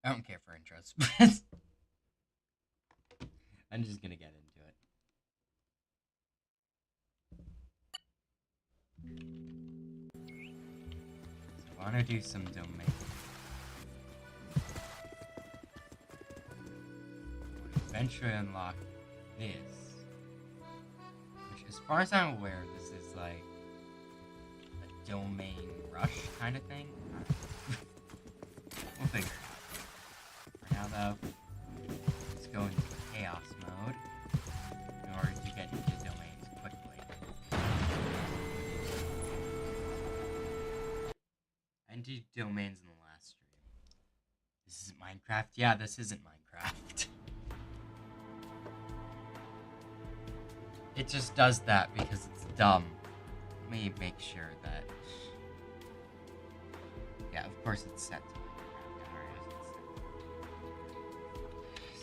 I don't care for intros. I'm just gonna get into it. So I wanna do some domain. Eventually unlock this. Which, as far as I'm aware, this is like a domain rush kind of thing. We'll figure it out. For now, though, let's go into chaos mode in order to get into domains quickly. I did domains in the last stream. This isn't Minecraft? Yeah, this isn't Minecraft. It just does that because it's dumb. Let me make sure that... Yeah, of course it's set to Minecraft.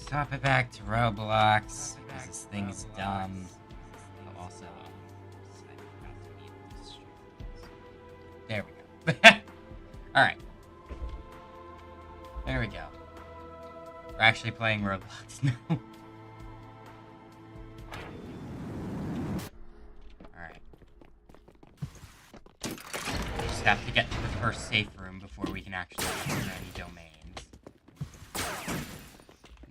Swap it back to Roblox, because this thing is dumb. Oh, also, there we go. Alright. There we go. We're actually playing Roblox now. Have to get to the first safe room before we can actually enter any domains.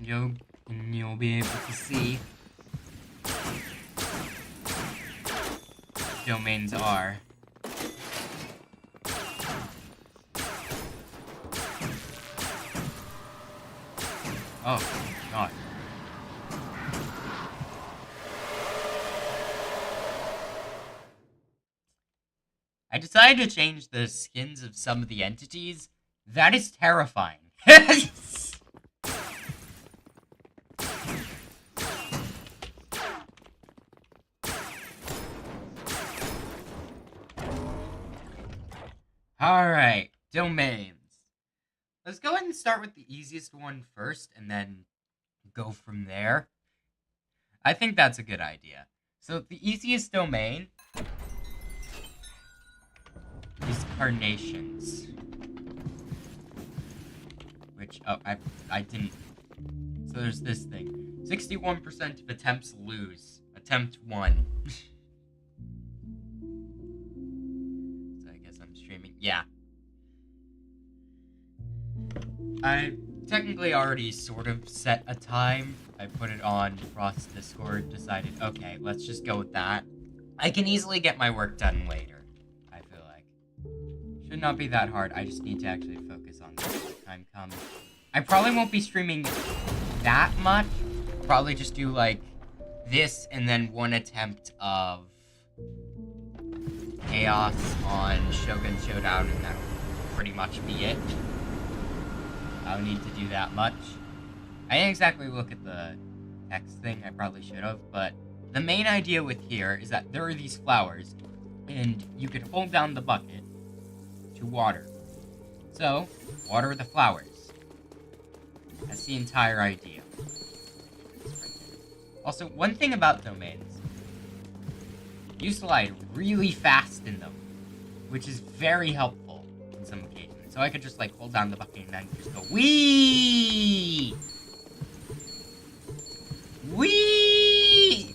You'll be able to see what domains are. Oh, God. I decided to change the skins of some of the entities. That is terrifying. Alright, domains. Let's go ahead and start with the easiest one first, and then go from there. I think that's a good idea. So, the easiest domain is Carnations. Which, oh, I didn't. So there's this thing. 61% of attempts lose. Attempt 1. So I guess I'm streaming. Yeah. I technically already sort of set a time. I put it on Frost Discord, decided, okay, let's just go with that. I can easily get my work done later. Should not be that hard. I just need to actually focus on this when time comes. I probably won't be streaming that much. Probably just do like this and then one attempt of chaos on Shogun Showdown, and that'll pretty much be it. I don't need to do that much. I didn't exactly look at the text thing. I probably should have, but the main idea with here is that there are these flowers, and you can hold down the bucket to water. So, water the flowers. That's the entire idea. Also, one thing about domains, you slide really fast in them, which is very helpful in some occasions. So I could just like hold down the bucket and then just go wee, wee.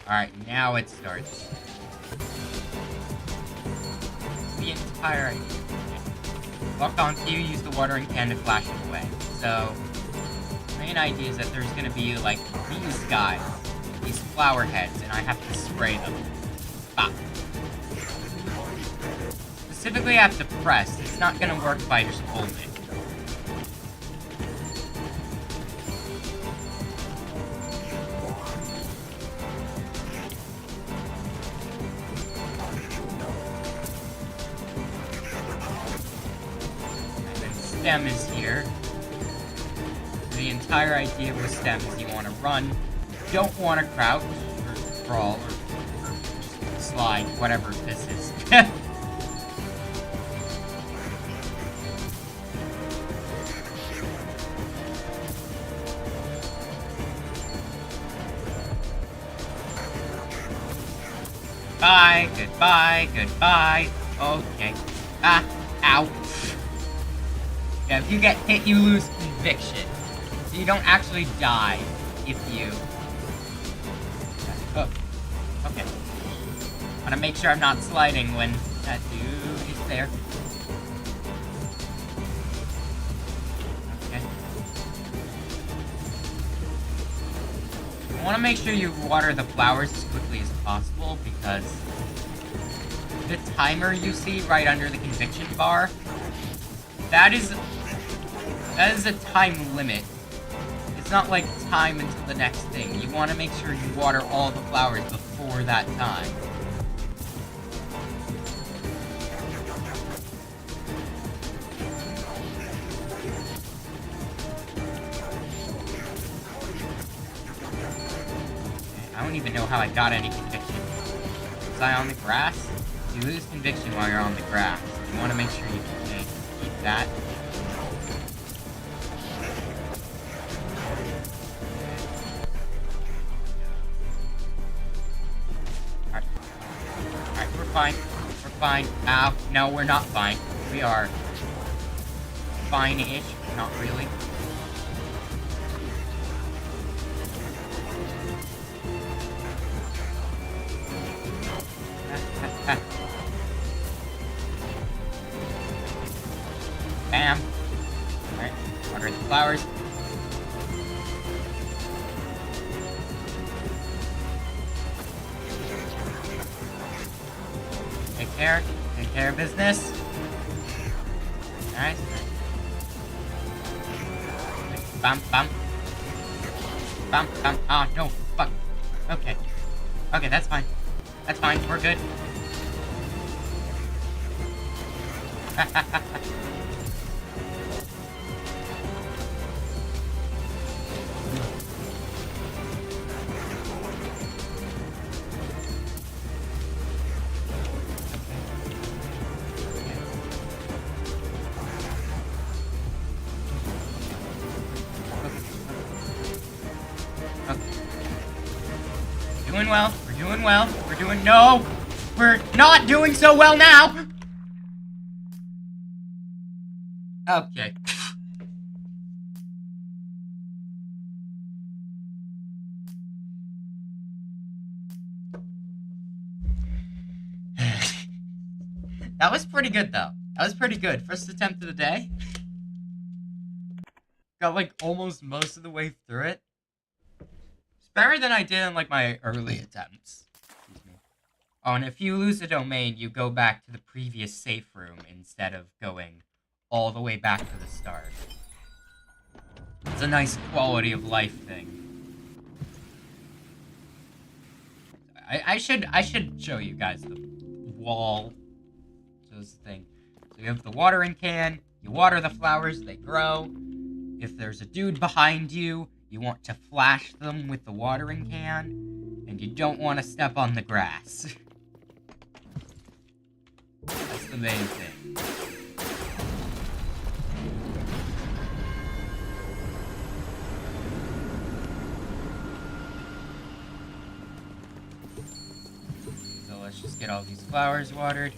Alright, now it starts. The entire idea. Lock onto you, use the watering can to flash it away. So, the main idea is that there's gonna be, like, these guys. These flower heads, and I have to spray them. Bop. Specifically, I have to press. It's not gonna work if I just hold it. Stem is here. The entire idea with stem is you want to run, don't want to crouch, or crawl, or slide, whatever this is. Goodbye, goodbye, goodbye. Okay. Ah, ow. Yeah, if you get hit, you lose conviction. So you don't actually die if you... Oh, okay. Wanna make sure I'm not sliding when that dude is there. Okay. I wanna make sure you water the flowers as quickly as possible, because the timer you see right under the conviction bar, that is a time limit. It's not like time until the next thing. You want to make sure you water all the flowers before that time. I don't even know how I got any conviction. Was I on the grass? You lose conviction while you're on the grass. You want to make sure you keep that. Alright, we're fine. We're fine. Ow. No, we're not fine. We are fine-ish. Not really. Bam. Alright, water the flowers. Take care of business. Alright. Bam, bam. Bam, bam. Oh, no, fuck. Okay. Okay, that's fine. That's fine, we're good. Doing well. We're doing well. We're doing... No! We're not doing so well now! Okay. That was pretty good, though. That was pretty good. First attempt of the day. Got, like, almost most of the way through it. It's better than I did in, like, my early attempts. Excuse me. Oh, and if you lose a domain, you go back to the previous safe room instead of going all the way back to the start. It's a nice quality of life thing. I should show you guys the wall. So this thing. So you have the watering can, you water the flowers, they grow. If there's a dude behind you, you want to flash them with the watering can, and you don't want to step on the grass. That's the main thing. So let's just get all these flowers watered.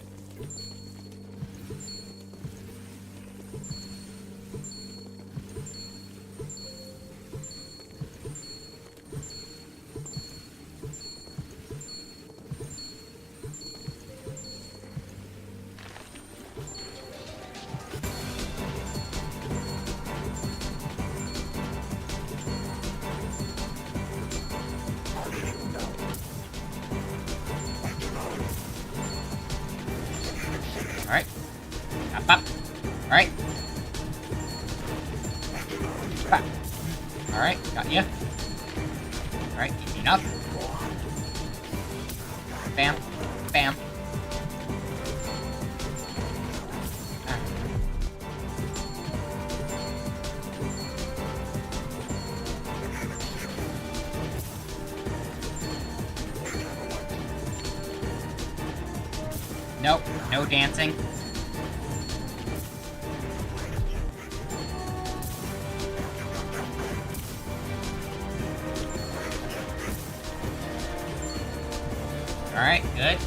Alright. Up. Alright. Alright, got ya. Alright, easy enough. Bam. Bam. Nope, no dancing. Alright, good.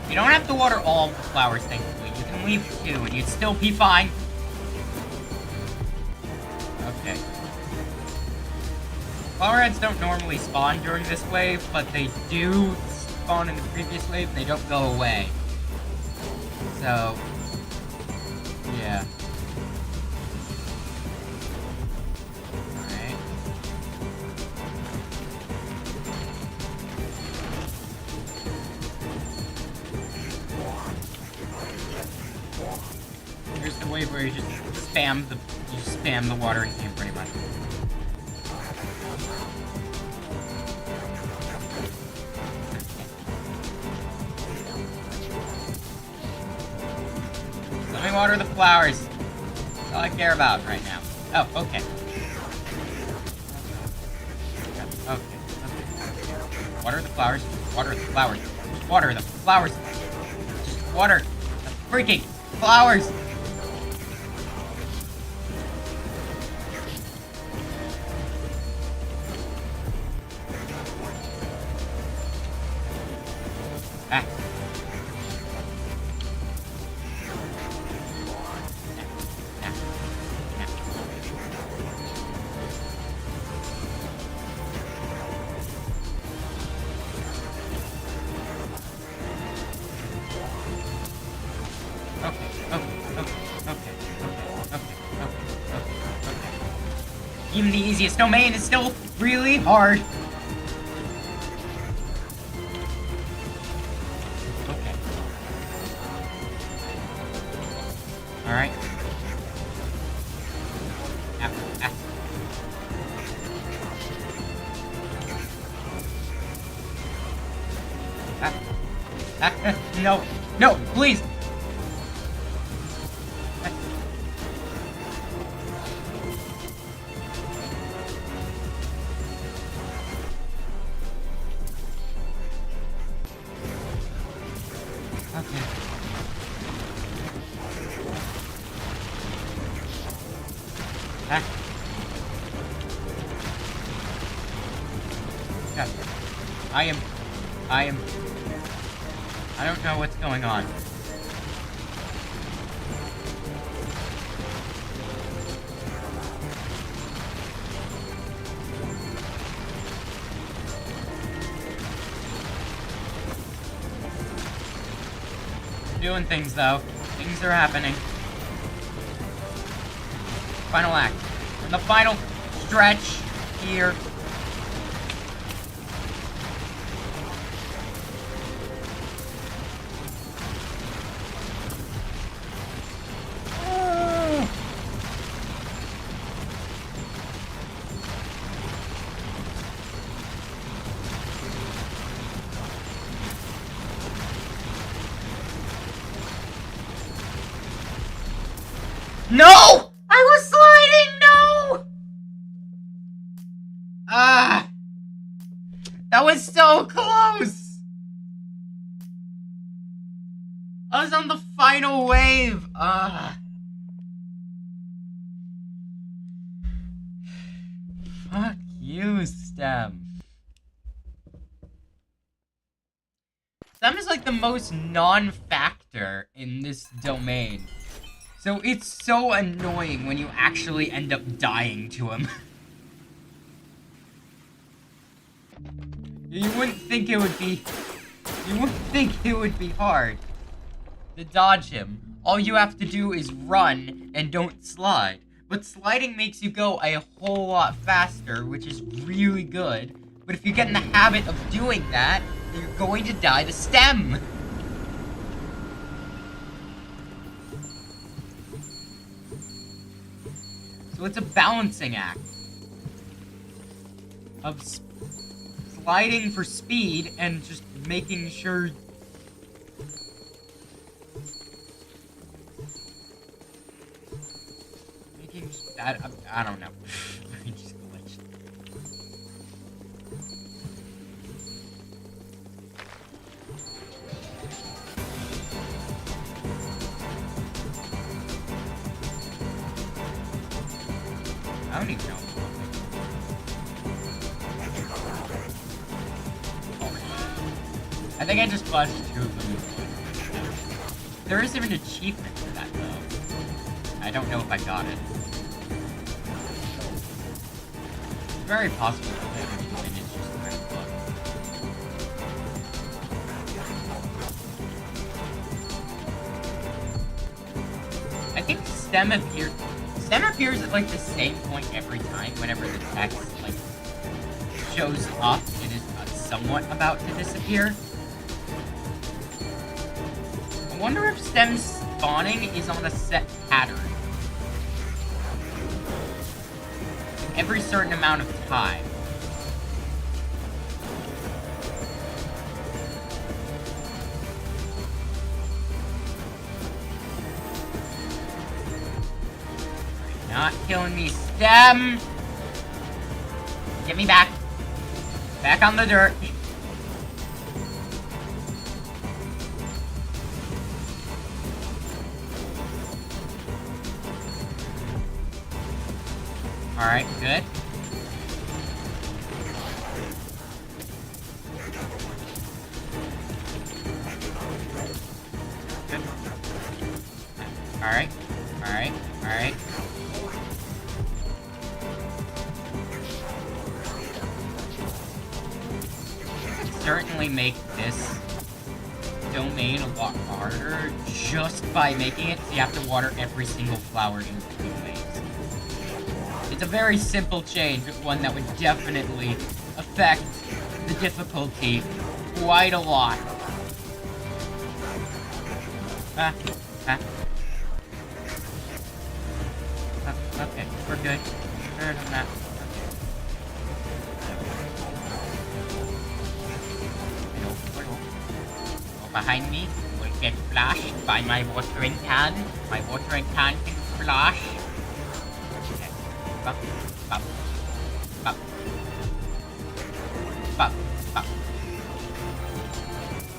You don't have to water all the flowers, thankfully. You can leave 2 and you'd still be fine. Okay. Flowerheads don't normally spawn during this wave, but they do spawn in the previous wave and they don't go away. So, yeah. Alright. Here's the wave where you just spam the watering can pretty much. Let me water the flowers. That's all I care about right now. Oh, okay. Okay. Water the flowers. Water the flowers. Just water the flowers. Just water the freaking flowers. Ah. Even the easiest domain is still really hard. Okay. Alright. No. No, please. I don't know what's going on. Doing things though. Things are happening. Final act. And the final stretch here. No! I was sliding! No! Ah! That was so close! I was on the final wave! Ah. Fuck you, Stem. Stem is like the most non-factor in this domain. So it's so annoying when you actually end up dying to him. You wouldn't think it would be hard to dodge him. All you have to do is run and don't slide. But sliding makes you go a whole lot faster, which is really good. But if you get in the habit of doing that, you're going to die to Stem. So it's a balancing act of sliding for speed and just making sure. I don't know. I just glitched. I don't even know. I think I just flushed 2 of them. There is an achievement for that, though. I don't know if I got it. It's very possible that the achievement is just very close. I think Stem appears at like the same point every time whenever the text like shows up and is somewhat about to disappear. I wonder if Stem spawning is on a set pattern. Every certain amount of time. Not killing me, Stem! Get me back. Back on the dirt. Alright, good. Good. Alright, alright, alright. Certainly make this domain a lot harder just by making it so you have to water every single flower in between waves. It's a very simple change, but one that would definitely affect the difficulty quite a lot. Okay, we're good. Good on that. Behind me will get flashed by my watering can. My watering can can flash. Okay. Bop, bop, bop. Bop, bop.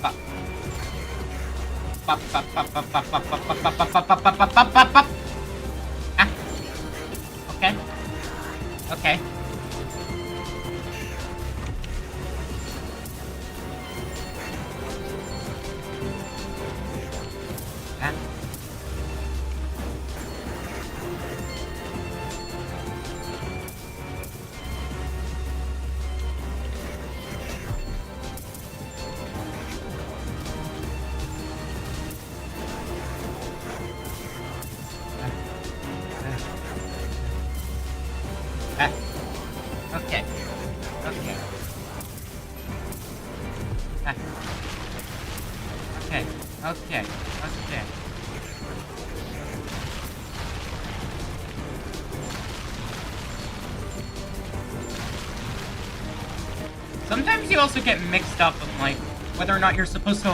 Bop. Bop, bop, bop, bop, bop, bop, bop, bop, bop, bop, bop, bop, bop, bop, bop. Ah. Okay. Okay. Okay. Okay. Okay. Okay. Okay. Sometimes you also get mixed up on, like, whether or not you're supposed to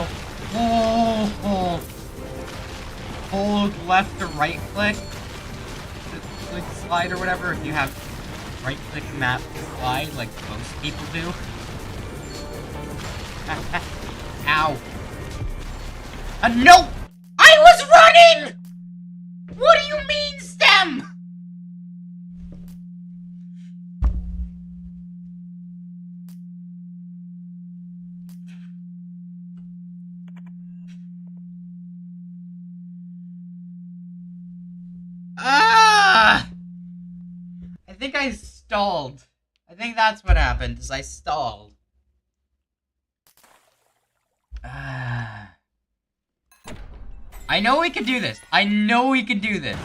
hold left or right click to like, slide or whatever if you have right click map slide like most people do. Ow. No! I was running! What do you mean, Stem? I think I stalled. I think that's what happened, is I stalled. I know we can do this. I know we can do this.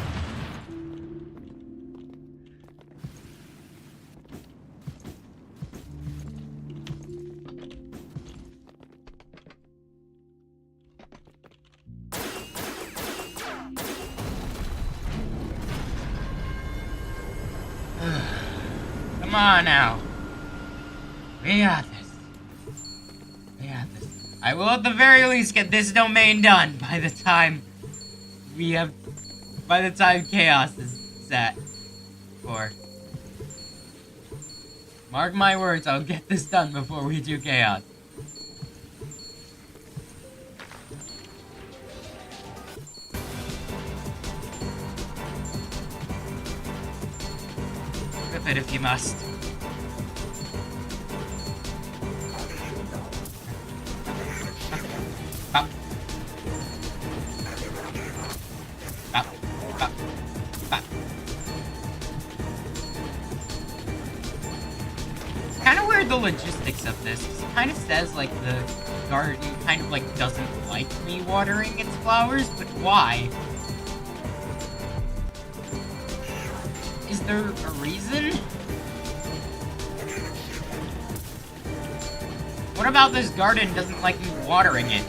Come on now. We got this. We got this. I will at the very least get this domain done by the time Chaos is set for. Mark my words, I'll get this done before we do Chaos. Rip it if you must. Bop. weird, the logistics of this. It kind of says, like, the garden kind of, like, doesn't like me watering its flowers, but why? Is there a reason? What about this garden doesn't like me watering it?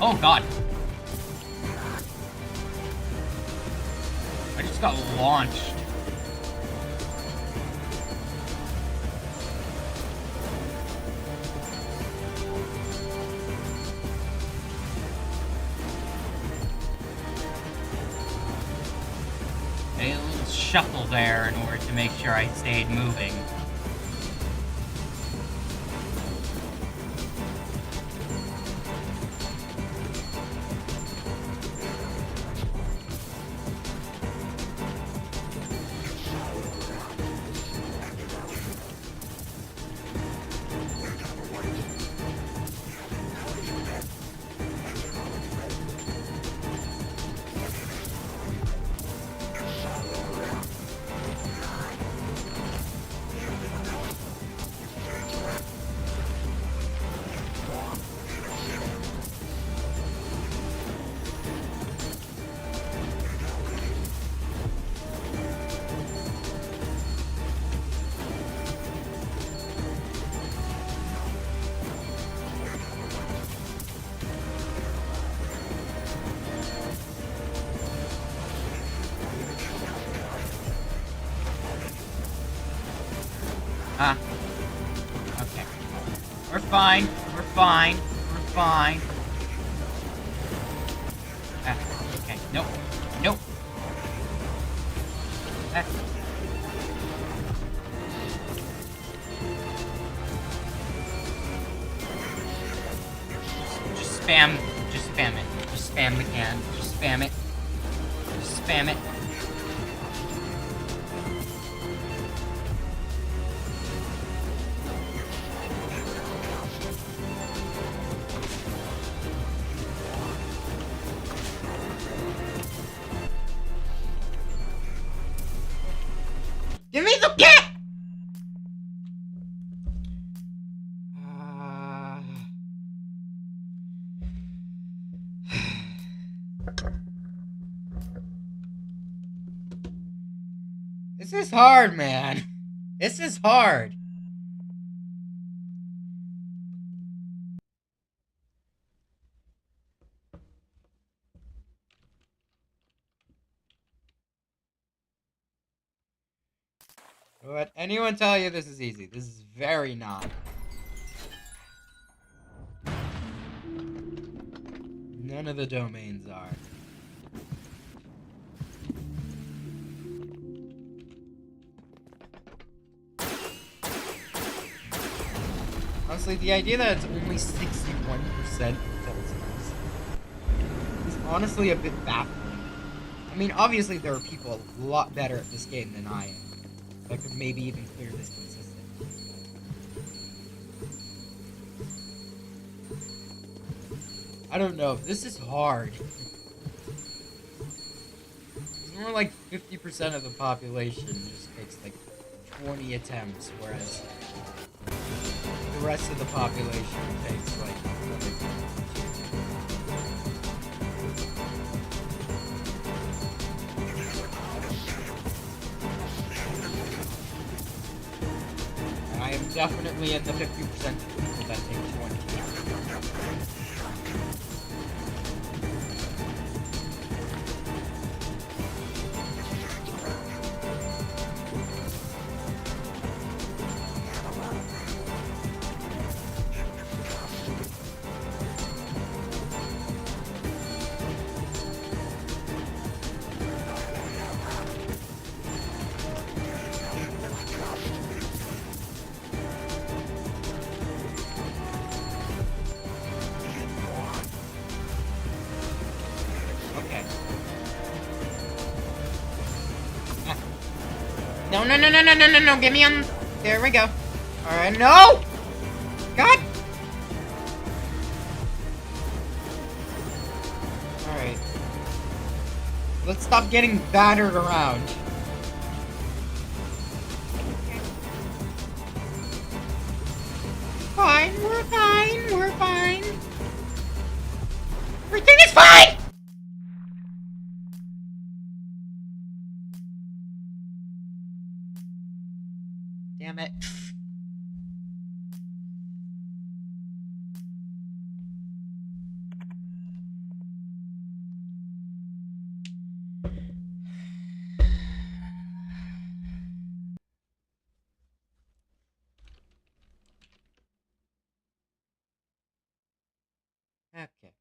Oh god. I just got launched. A little shuffle there in order to make sure I stayed moving. Okay. We're fine. We're fine. We're fine. Okay. Nope. Nope. Just spam. Just spam it. Just spam the can. Just spam it. Just spam it. Give me the cat! This is hard, man. This is hard. Let anyone tell you this is easy. This is very not. None of the domains are. Honestly, the idea that it's only 61% is honestly a bit baffling. I mean, obviously there are people a lot better at this game than I am. That could maybe even clear this consistent. I don't know. This is hard. It's more like 50% of the population just takes like 20 attempts, whereas the rest of the population takes like another 10. I am definitely in the 50% of people that take 20. No, get me on. There we go. Alright, no! God! Alright. Let's stop getting battered around. fine, we're fine, we're fine. Everything is fine! Damn it. Okay. Okay.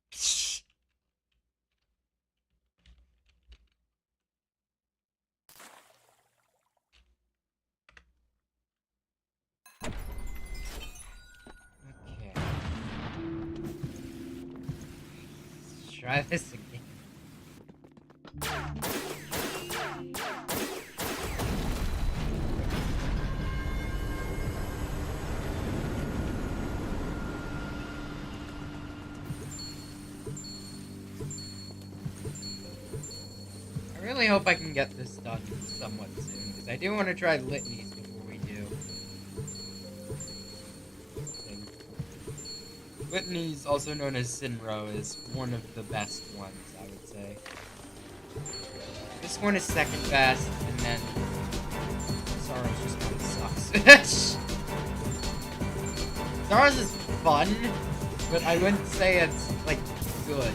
Let's try this again. I really hope I can get this done somewhat soon, because I do want to try litanies before we do. Litanies, also known as Sinro, is one of the best ones, I would say. This one is second best, and then Sorrows just kind of sucks. Sorrows is fun, but I wouldn't say it's, like, good.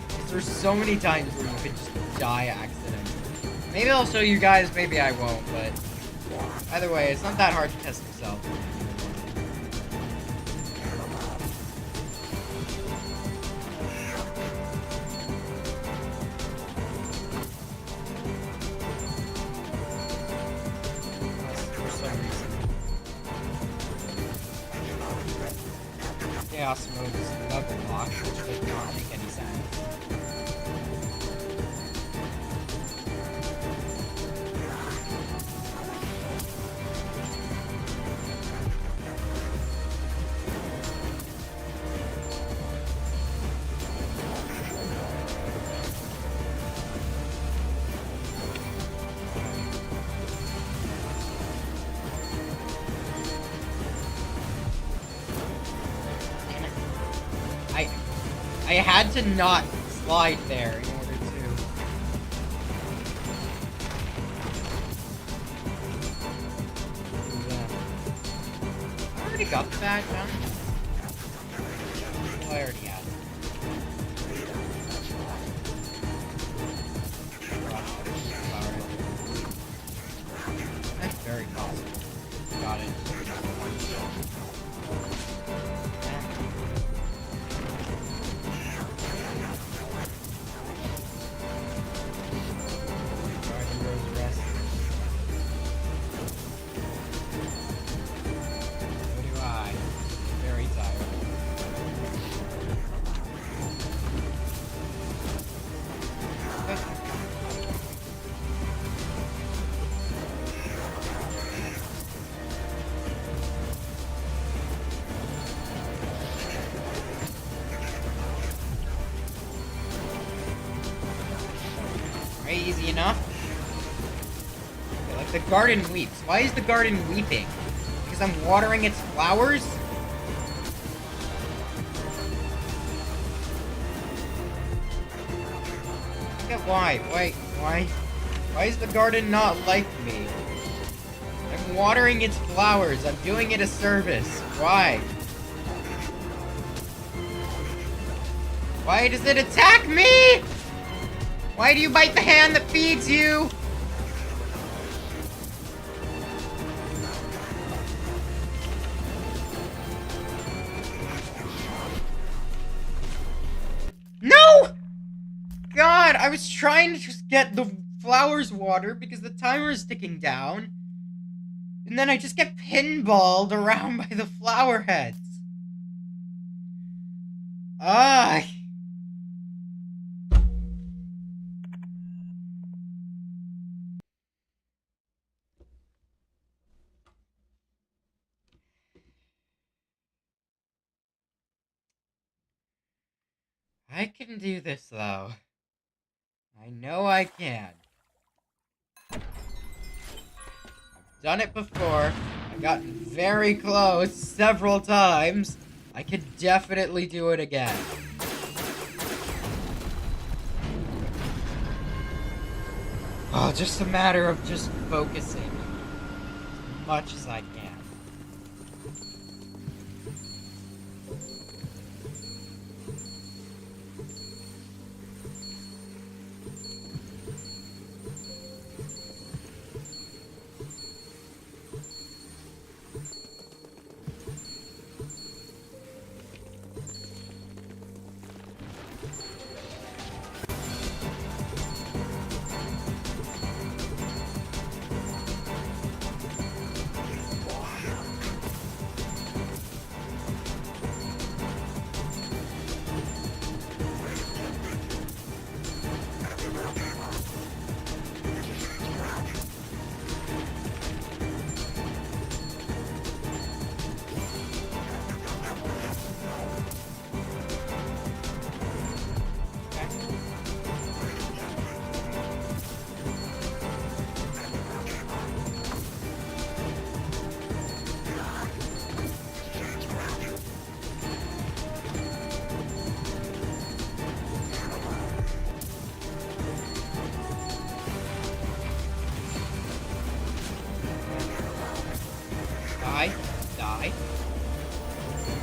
Because there's so many times where you could just die accidentally. Maybe I'll show you guys, maybe I won't, but either way, it's not that hard to test yourself. For some reason. Chaos mode is level lock, which does not make any sense. I had to not slide there in order to... I already got the badge, huh? Well, I already had it. That's very possible. Got it. Easy enough. Okay, like the garden weeps. Why is the garden weeping? Because I'm watering its flowers? I get why. Why is the garden not like me? I'm watering its flowers. I'm doing it a service. Why? Why does it attack me? Why do you bite the hand that feeds you? No! God, I was trying to just get the flowers water because the timer is ticking down. And then I just get pinballed around by the flower heads. Ah. I can do this, though. I know I can. I've done it before. I've gotten very close several times. I could definitely do it again. Oh, just a matter of just focusing as much as I can.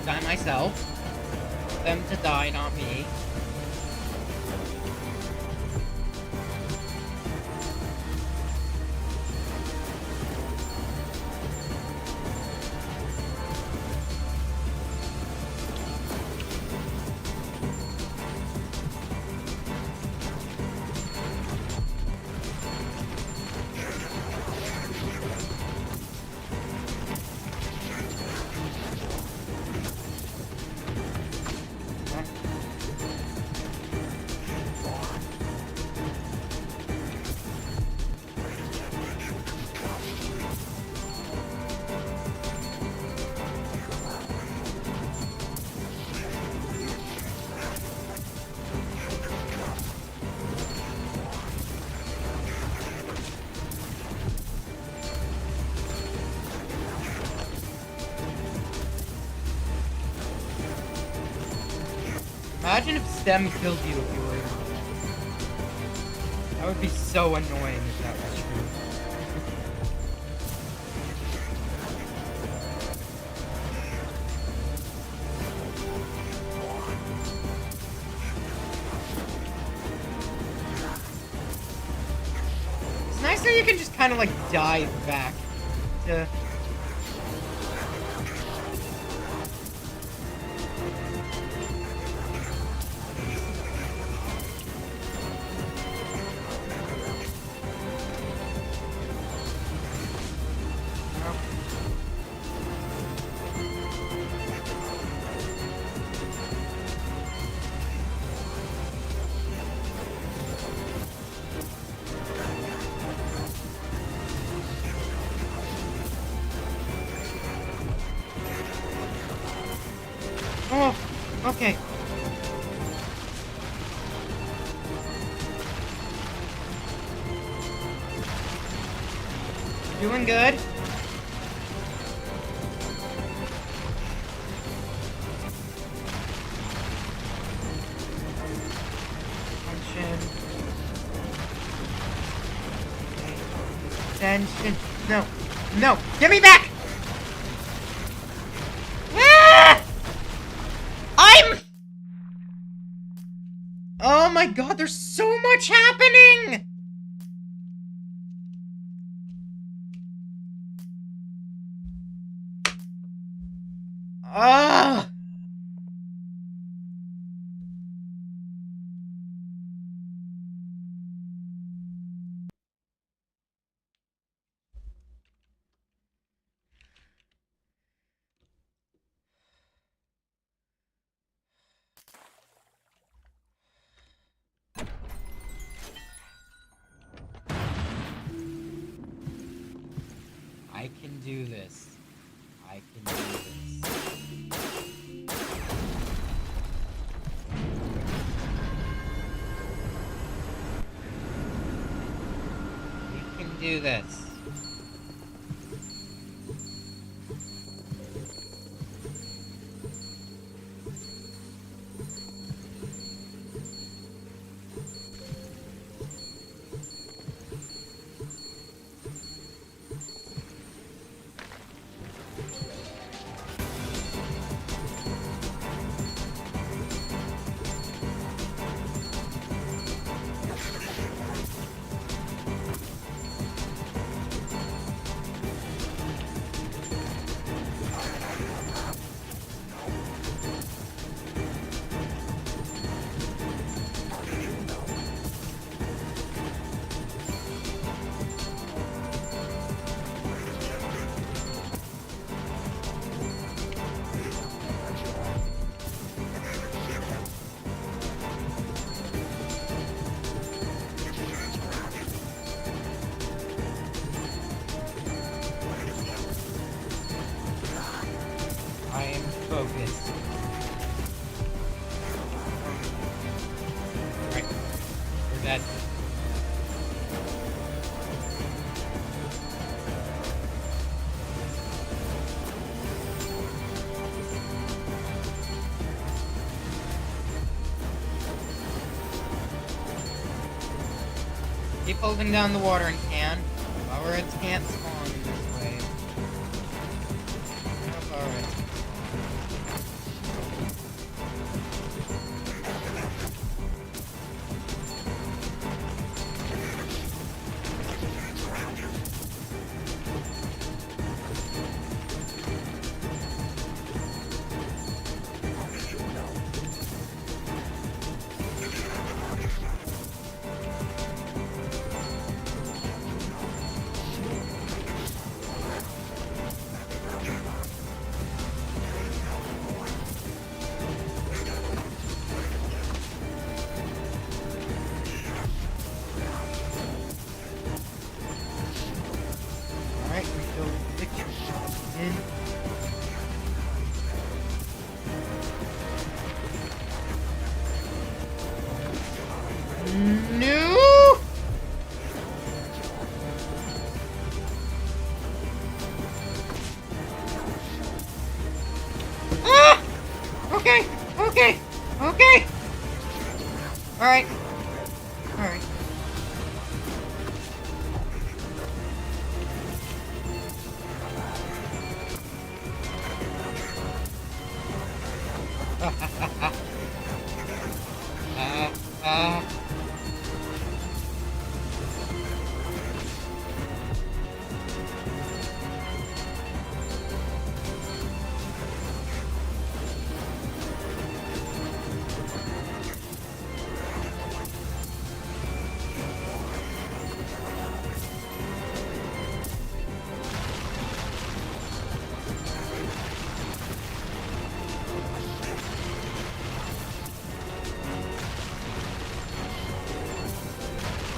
Die myself. Them to die, not me. Imagine if Stem killed you if you were able to. That would be so annoying if that was true. It's nice that you can just kind of like dive back to... Oh, okay. Doing good. Attention. No. No. Get me back! Oh my god, there's so much happening! Ah! I can do this. I can do this. We can do this. holding down the watering can. Flowerheads can't spawn in this way. No flowerheads can No! Ah! Okay, okay, okay! Alright. Alright.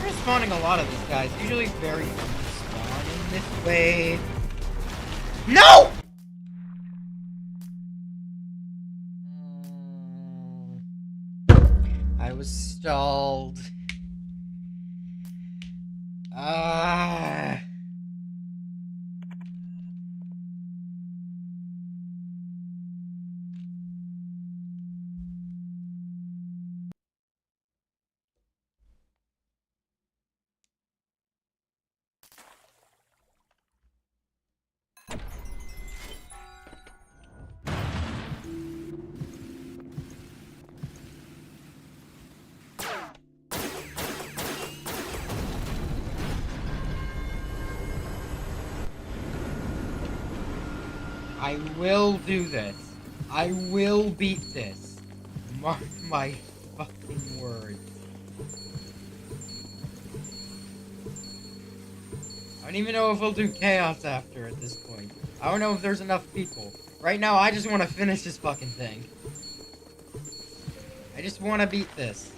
We're spawning a lot of these guys. Usually very few spawn in this way. No! I was stalled. I will do this. I will beat this. Mark my fucking words. I don't even know if we'll do chaos after at this point. I don't know if there's enough people. Right now, I just want to finish this fucking thing. I just want to beat this.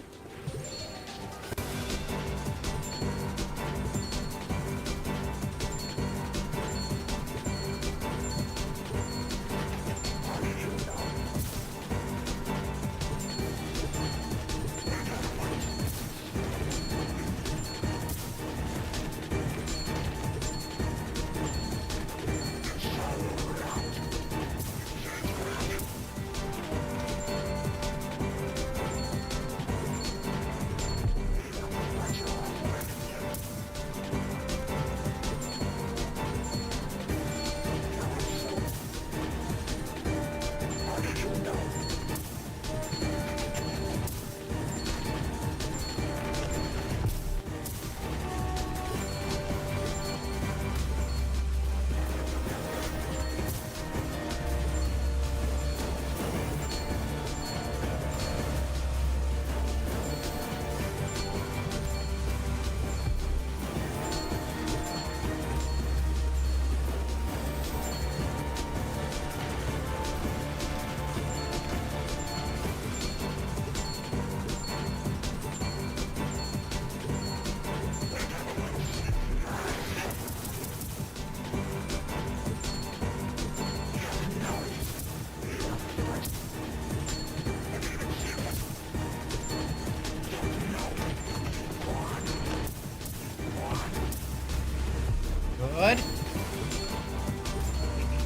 Good.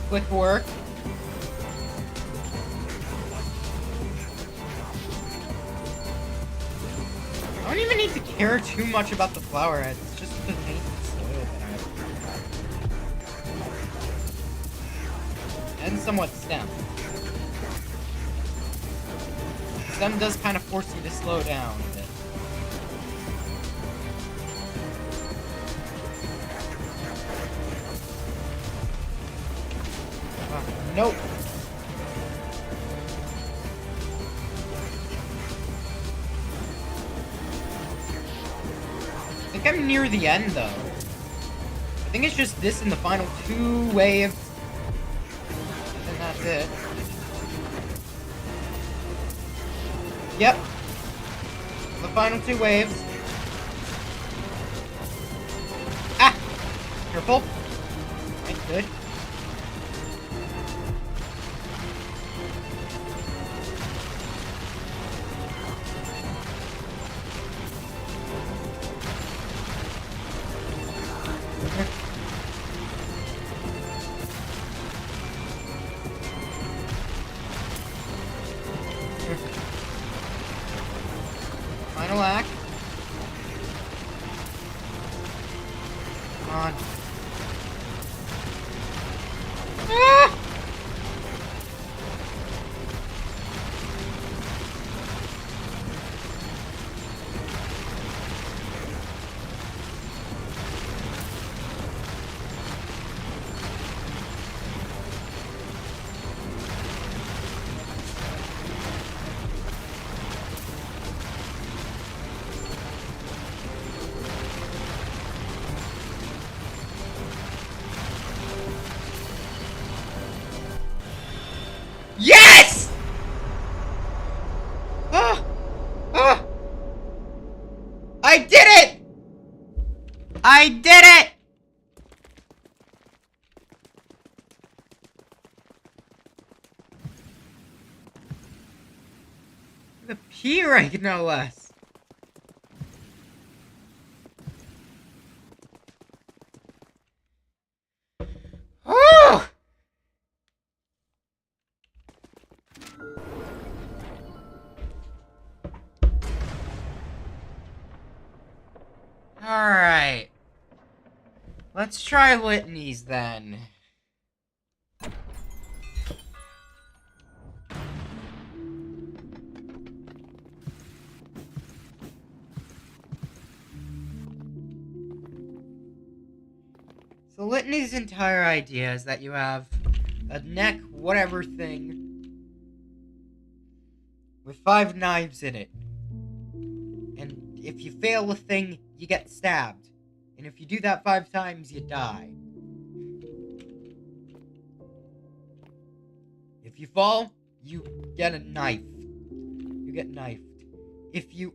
Quick work. I don't even need to care too much about the flower heads. somewhat Stem. Stem does kind of force you to slow down a bit. Nope. I think I'm near the end, though. I think it's just this and the final 2 waves. And then that's it. Yep. The final 2 waves. Ah! Careful. Right, good. Final act. Come on. Ah! Yes! Ah! Ah! I did it! I did it! The P rank, no less. Oh! Alright. Let's try litanies then. So litany's entire idea is that you have a neck whatever thing with 5 knives in it. And if you fail a thing, you get stabbed. And if you do that 5 times, you die. If you fall, you get a knife. You get knifed. If you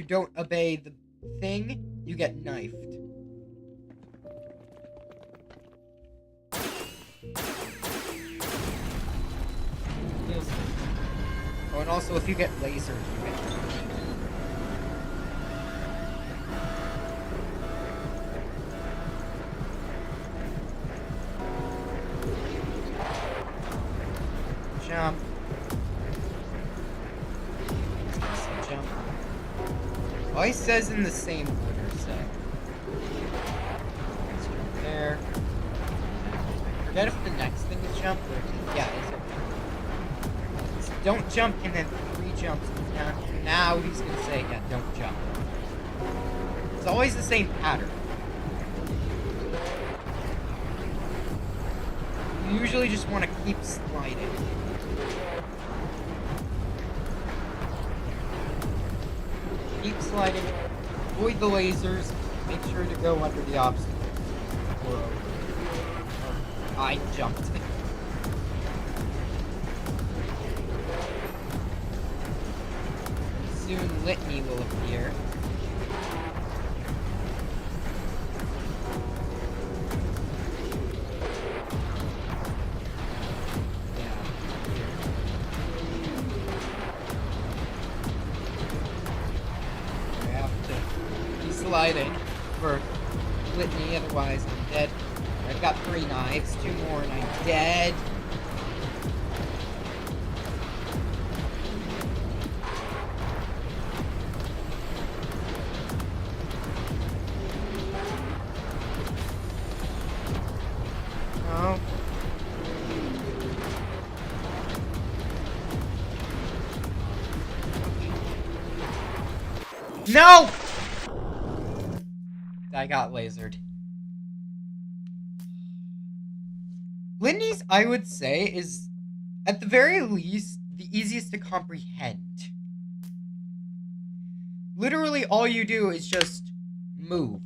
don't obey the thing, you get knifed. Oh, and also if you get lasered, you get jump. Jump. Always says in the same order, so. Let's jump there. I forget if the next thing is jump or yeah, it's okay. Don't jump and then 3 jumps down. Now he's gonna say, yeah, don't jump. It's always the same pattern. You usually just want to keep sliding. Keep sliding. Avoid the lasers. Make sure to go under the obstacle. I jumped. Soon litany will appear. Sliding for litany, otherwise I'm dead. I've got 3 knives, 2 more and I'm dead. Oh. No! I got lasered. Litanies, I would say, is, at the very least, the easiest to comprehend. Literally, all you do is just move.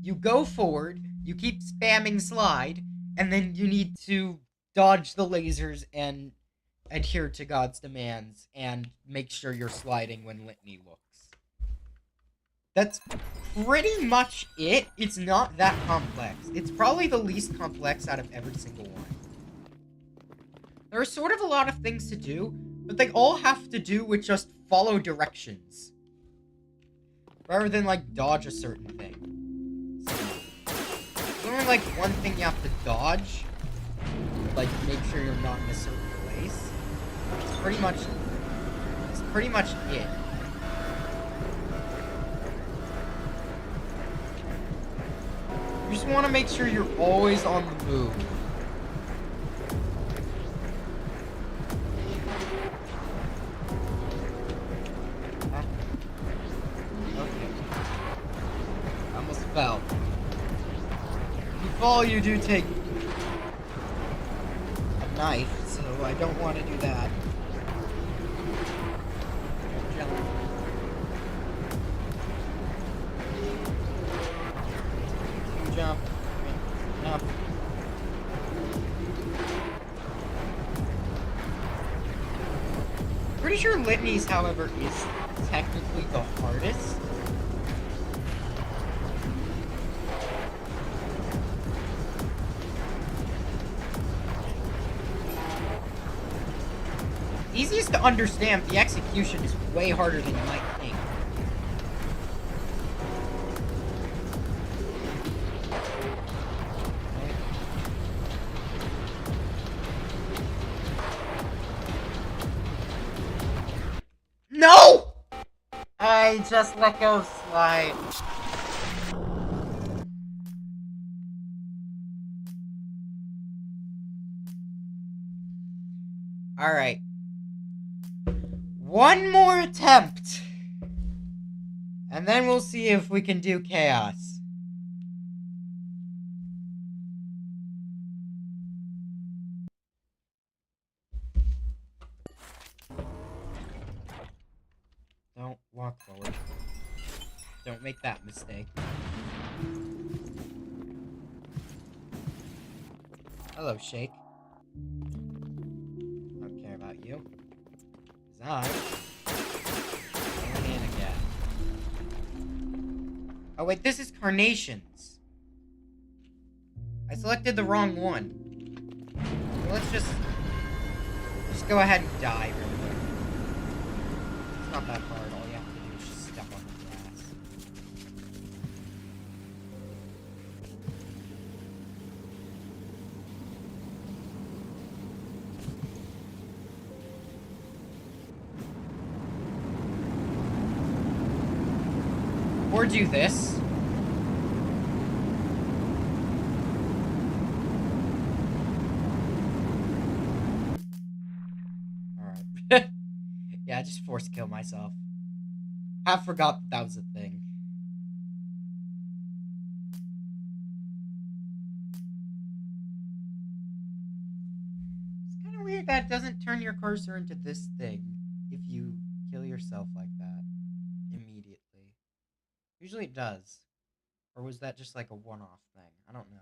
You go forward, you keep spamming slide, and then you need to dodge the lasers and adhere to God's demands and make sure you're sliding when Litany looks. That's pretty much it. It's not that complex. It's probably the least complex out of every single one. There are sort of a lot of things to do, but they all have to do with just follow directions. Rather than, like, dodge a certain thing. So, there's only, like, one thing you have to dodge. Like, make sure you're not in a certain place. It's pretty much it. You just want to make sure you're always on the move. Okay. I almost fell. If you fall, you do take a knife, so I don't want to do that. Jump. Jump. Pretty sure Litanies, however, is technically the hardest. Easiest to understand, the execution is way harder than you might think. No! I just let go of slide. Alright. One more attempt. And then we'll see if we can do chaos. Don't walk forward. Don't make that mistake. Hello, Shake. I don't care about you. 'Cause I'm going in again. Oh wait, this is Carnations. I selected the wrong one. So let's just go ahead and die really quick. It's not that hard. All you have to do is just step on the grass. Or do this. Alright. Yeah, I just force kill myself. Half forgot that was a thing. It's kind of weird that it doesn't turn your cursor into this thing if you kill yourself like that immediately. Usually it does. Or was that just like a one-off thing? I don't know.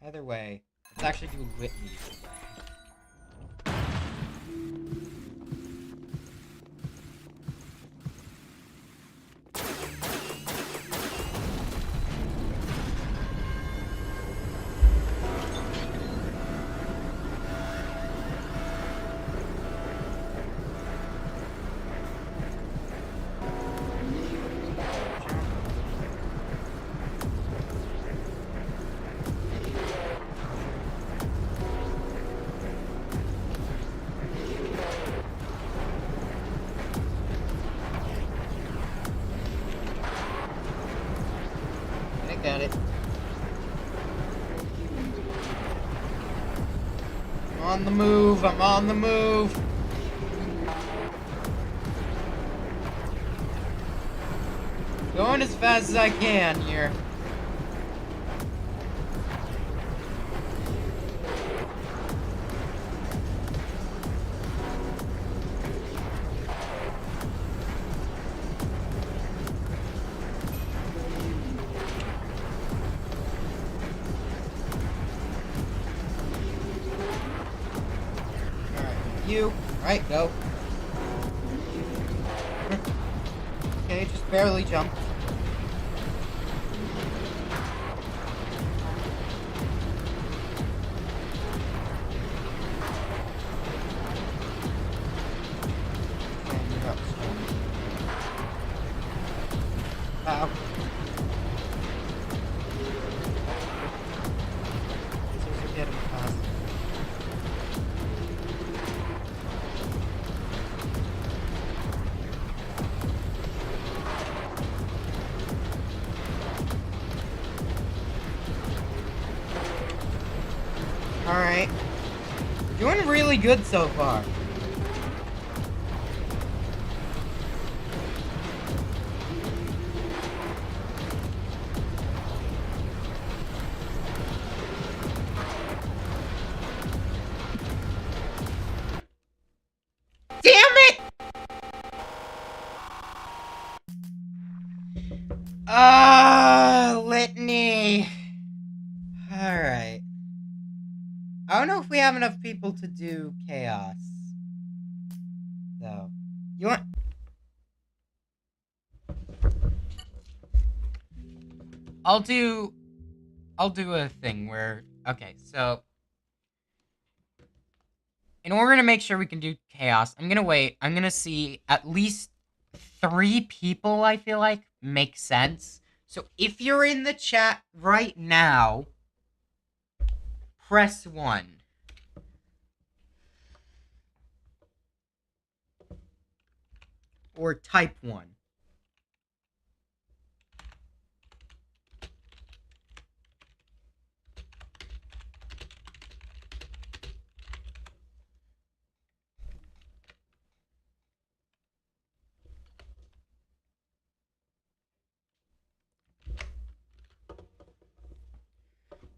Either way, let's actually do Litany. Got it. I'm on the move. I'm on the move. Going as fast as I can here. You. Right, go. Okay, just barely jump. And you're up. Ow. Scissors are getting fast. Alright. Doing really good so far. Damn it! Litany. Alright. I don't know if we have enough people to do chaos. So, you want... I'll do a thing where... Okay, so... In order to make sure we can do chaos, I'm gonna wait. I'm gonna see at least 3 people, I feel like, make sense. So, if you're in the chat right now... Press 1. Or type 1.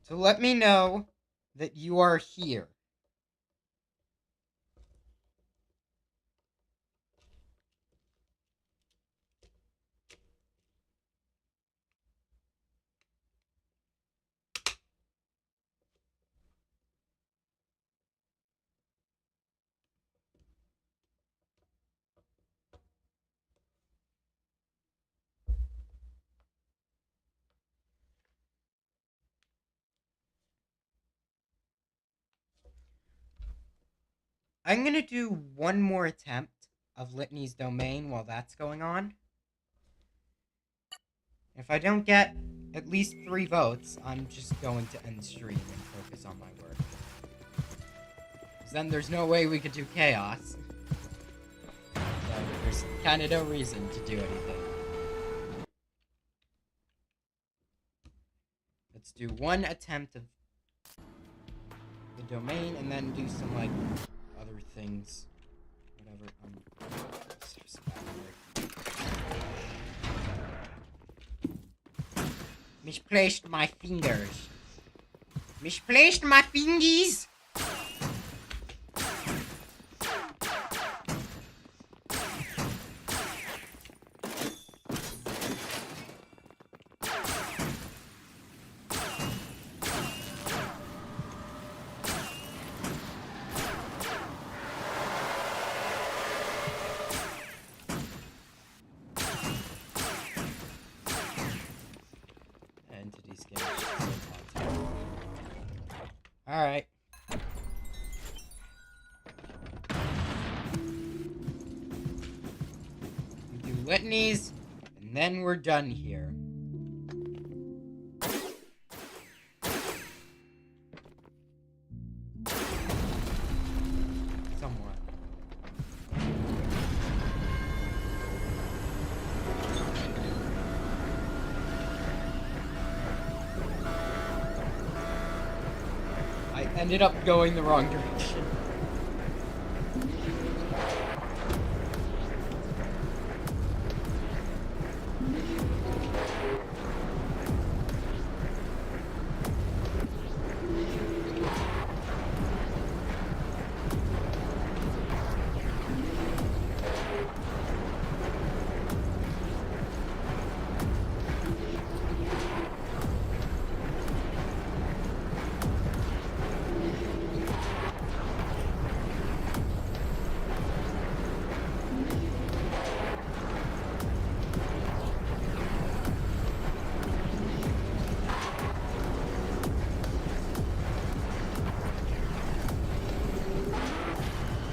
So let me know that you are here. I'm gonna do one more attempt of Litany's Domain while that's going on. If I don't get at least 3 votes, I'm just going to end stream and focus on my work. Because then there's no way we could do chaos. So there's kind of no reason to do anything. Let's do one attempt of the domain and then do some, like, other things. Whatever. Misplaced my fingers. Misplaced my fingies! Entity scan. Alright. We do litanies, and then we're done here. Somewhat. I ended up going the wrong direction.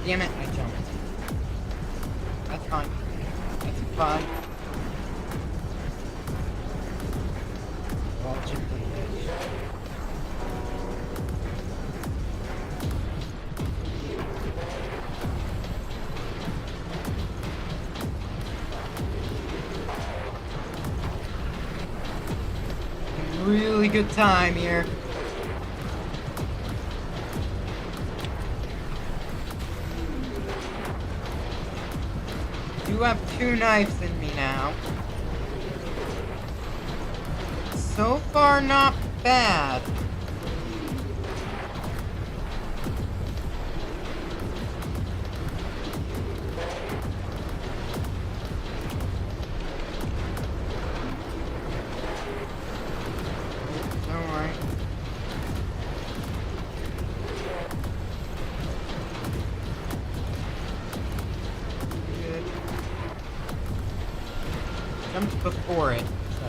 Damn it, I jumped. That's fine. That's fine. Well, chip to the edge. Really good time here. You have 2 knives in me now. So far, not bad. Don't worry. Good. Jumped before it, so.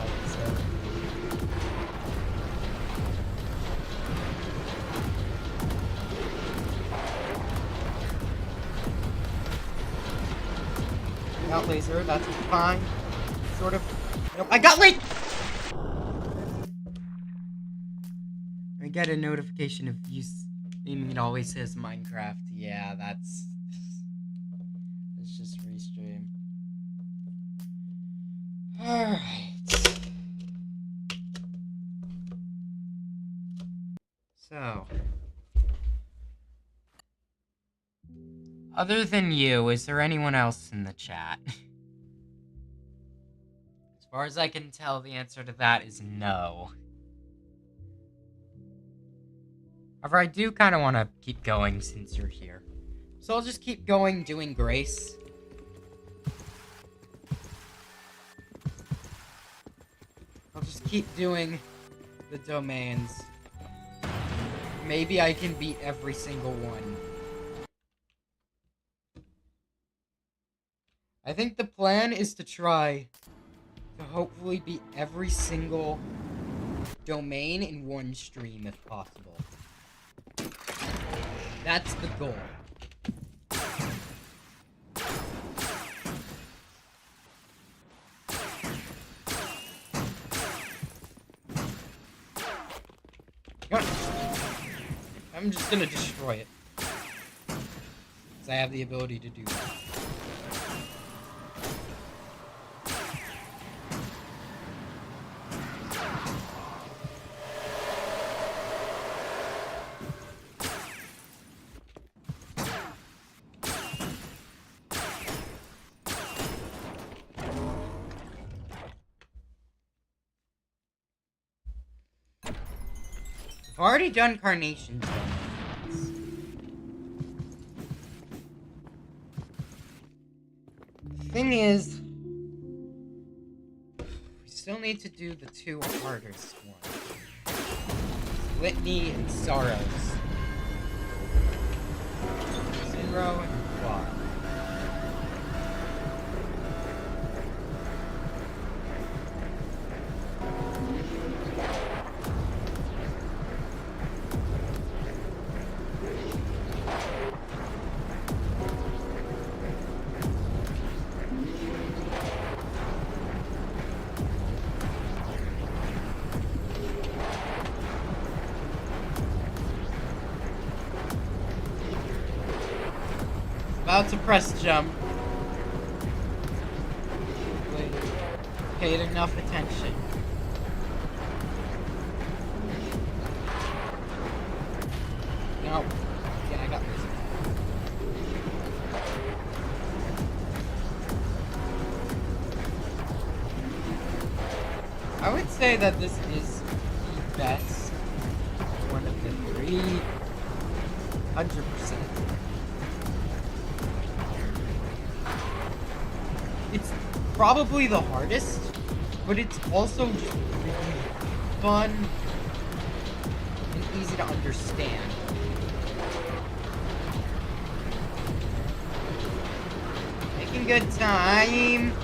Got laser, that's fine. Sort of. Nope, I got laser! I get a notification of you streaming. It always says Minecraft. Yeah, that's. Let's just restream. Alright. So. Other than you, is there anyone else in the chat? As far as I can tell, the answer to that is no. However, I do kind of want to keep going since you're here. So I'll just keep going doing Grace. I'll just keep doing the domains. Maybe I can beat every single one. I think the plan is to try to hopefully beat every single domain in one stream if possible. That's the goal. I'm just gonna destroy it. Because I have the ability to do that. I've already done Carnation Domains. The thing is, we still need to do the 2 hardest ones. Litany and Sorrows. Zero and Quad. About to press jump. Wait. Paid enough attention. No. Yeah, I got this. I would say that this is the best one of the 3. 100%. It's probably the hardest, but it's also just really fun and easy to understand. Making good time.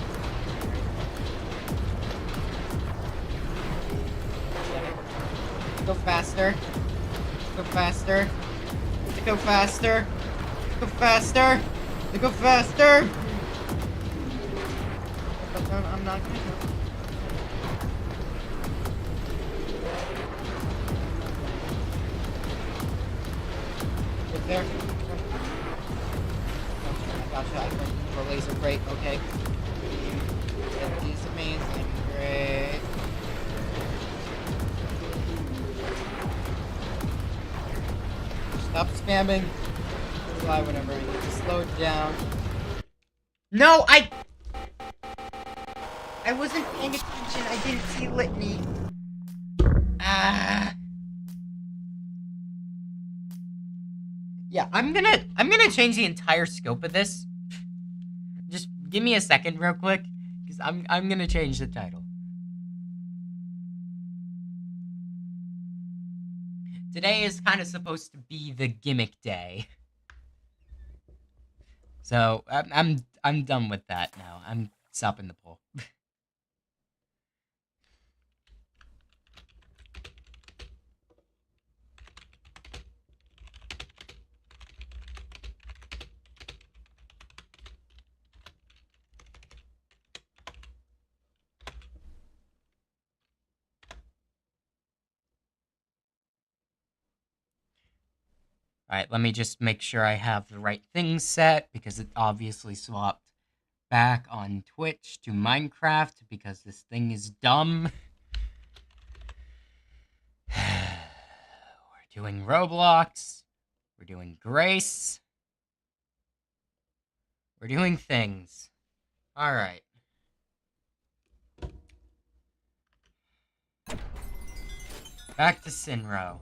Go faster. Go faster. Go faster. Go faster! Go faster! But I'm not gonna go. Get there. I gotcha. I can for laser. Great. Okay. Get these amazing. Great. Stop spamming. Fly whenever I need to slow it down. No, I wasn't paying attention. I didn't see Litany. Yeah, I'm gonna change the entire scope of this. Just give me a second real quick, because I'm gonna change the title. Today is kind of supposed to be the gimmick day. So I'm done with that now. I'm stopping the poll. Alright, let me just make sure I have the right things set, because it obviously swapped back on Twitch to Minecraft, because this thing is dumb. We're doing Roblox. We're doing Grace. We're doing things. Alright. Back to Sinro.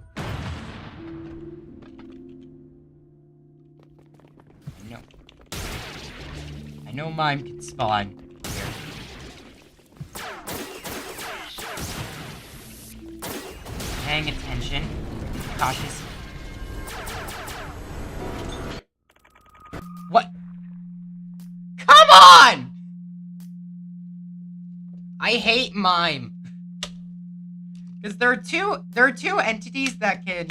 I know Mime can spawn here. Paying attention. Cautious. What? Come on! I hate Mime. Because there are two entities that can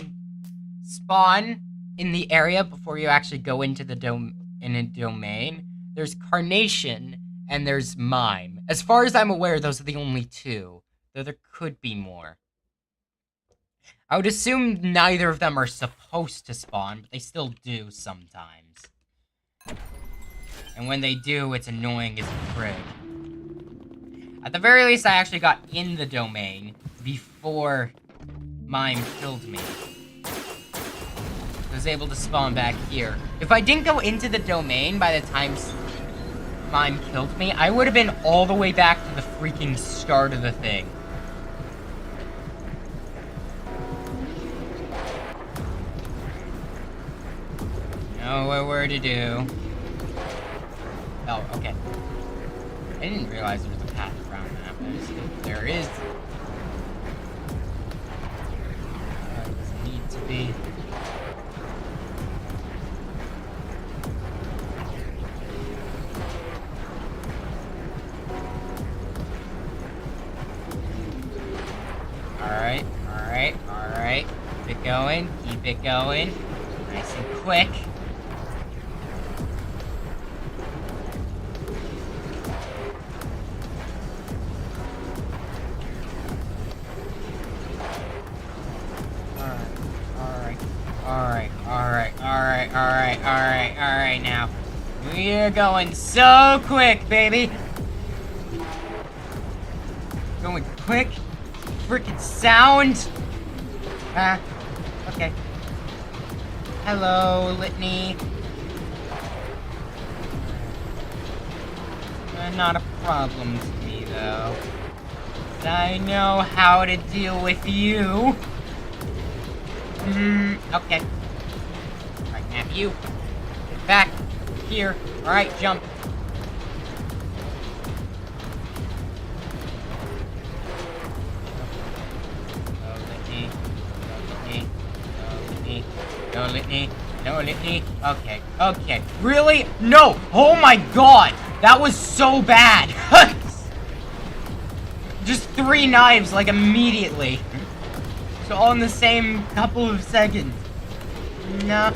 spawn in the area before you actually go into the domain. There's Carnation, and there's Mime. As far as I'm aware, those are the only two. Though there could be more. I would assume neither of them are supposed to spawn, but they still do sometimes. And when they do, it's annoying as a frig. At the very least, I actually got in the domain before Mime killed me. I was able to spawn back here. If I didn't go into the domain by the time Mime killed me, I would have been all the way back to the freaking start of the thing. Know what we're to do. Oh, okay. I didn't realize there was a path around that, but there is. Doesn't need to be. Alright. Keep it going. Nice and quick. Alright now. We're going so quick, baby. Going quick. Freaking sound. Okay. Hello, Litany. Not a problem to me, though. I know how to deal with you. Okay. Alright, now you. Get back. Here. Alright, jump. No, Litany. Okay. Really? No! Oh my god! That was so bad! Just 3 knives, like, immediately. So all in the same couple of seconds. No!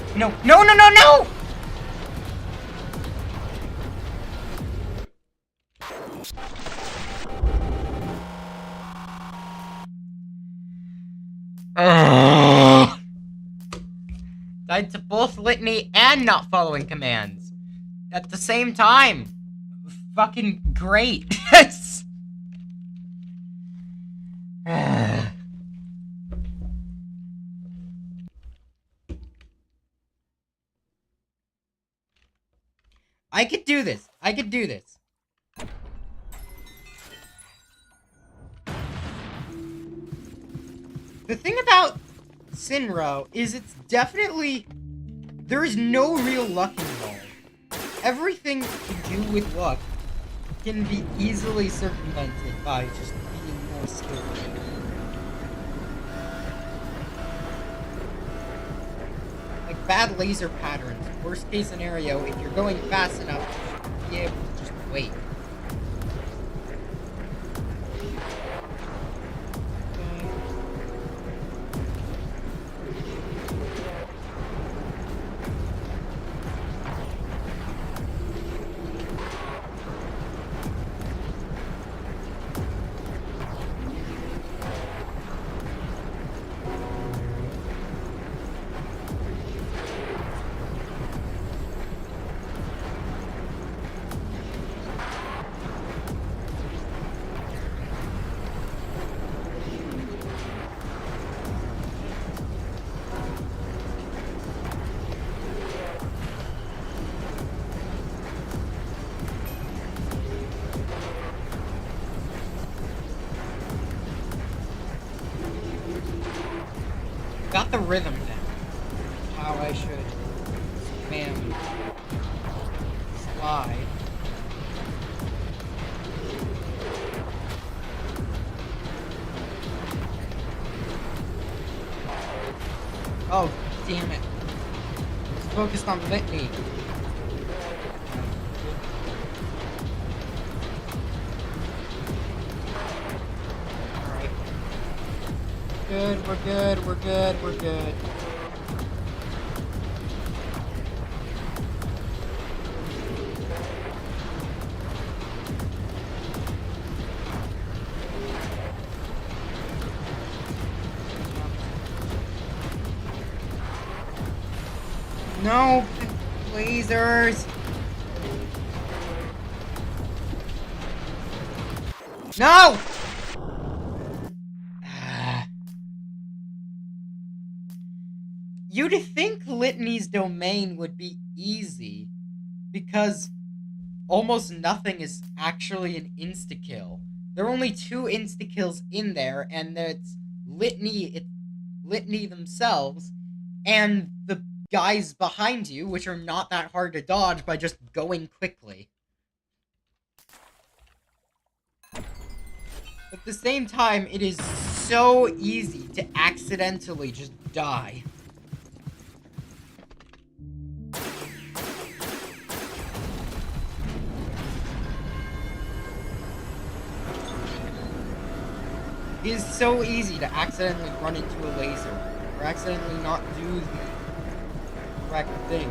Ugh. Died to both litany and not following commands at the same time. Fucking great. Yes. I could do this. I could do this. The thing about Sinro is it's definitely... There is no real luck involved. Everything to do with luck can be easily circumvented by just being more skilled. Like bad laser patterns. Worst case scenario, if you're going fast enough, you should be able to just wait. Got the rhythm down. How I should spam slide. Oh, damn it. It's focused on litany. Good, we're good, we're good, we're good. No, lasers. No! You'd think Litany's domain would be easy, because almost nothing is actually an insta-kill. There are only 2 insta-kills in there, and it's Litany themselves, and the guys behind you, which are not that hard to dodge by just going quickly. At the same time, it is so easy to accidentally just die. It is so easy to accidentally run into a laser, or accidentally not do the correct things.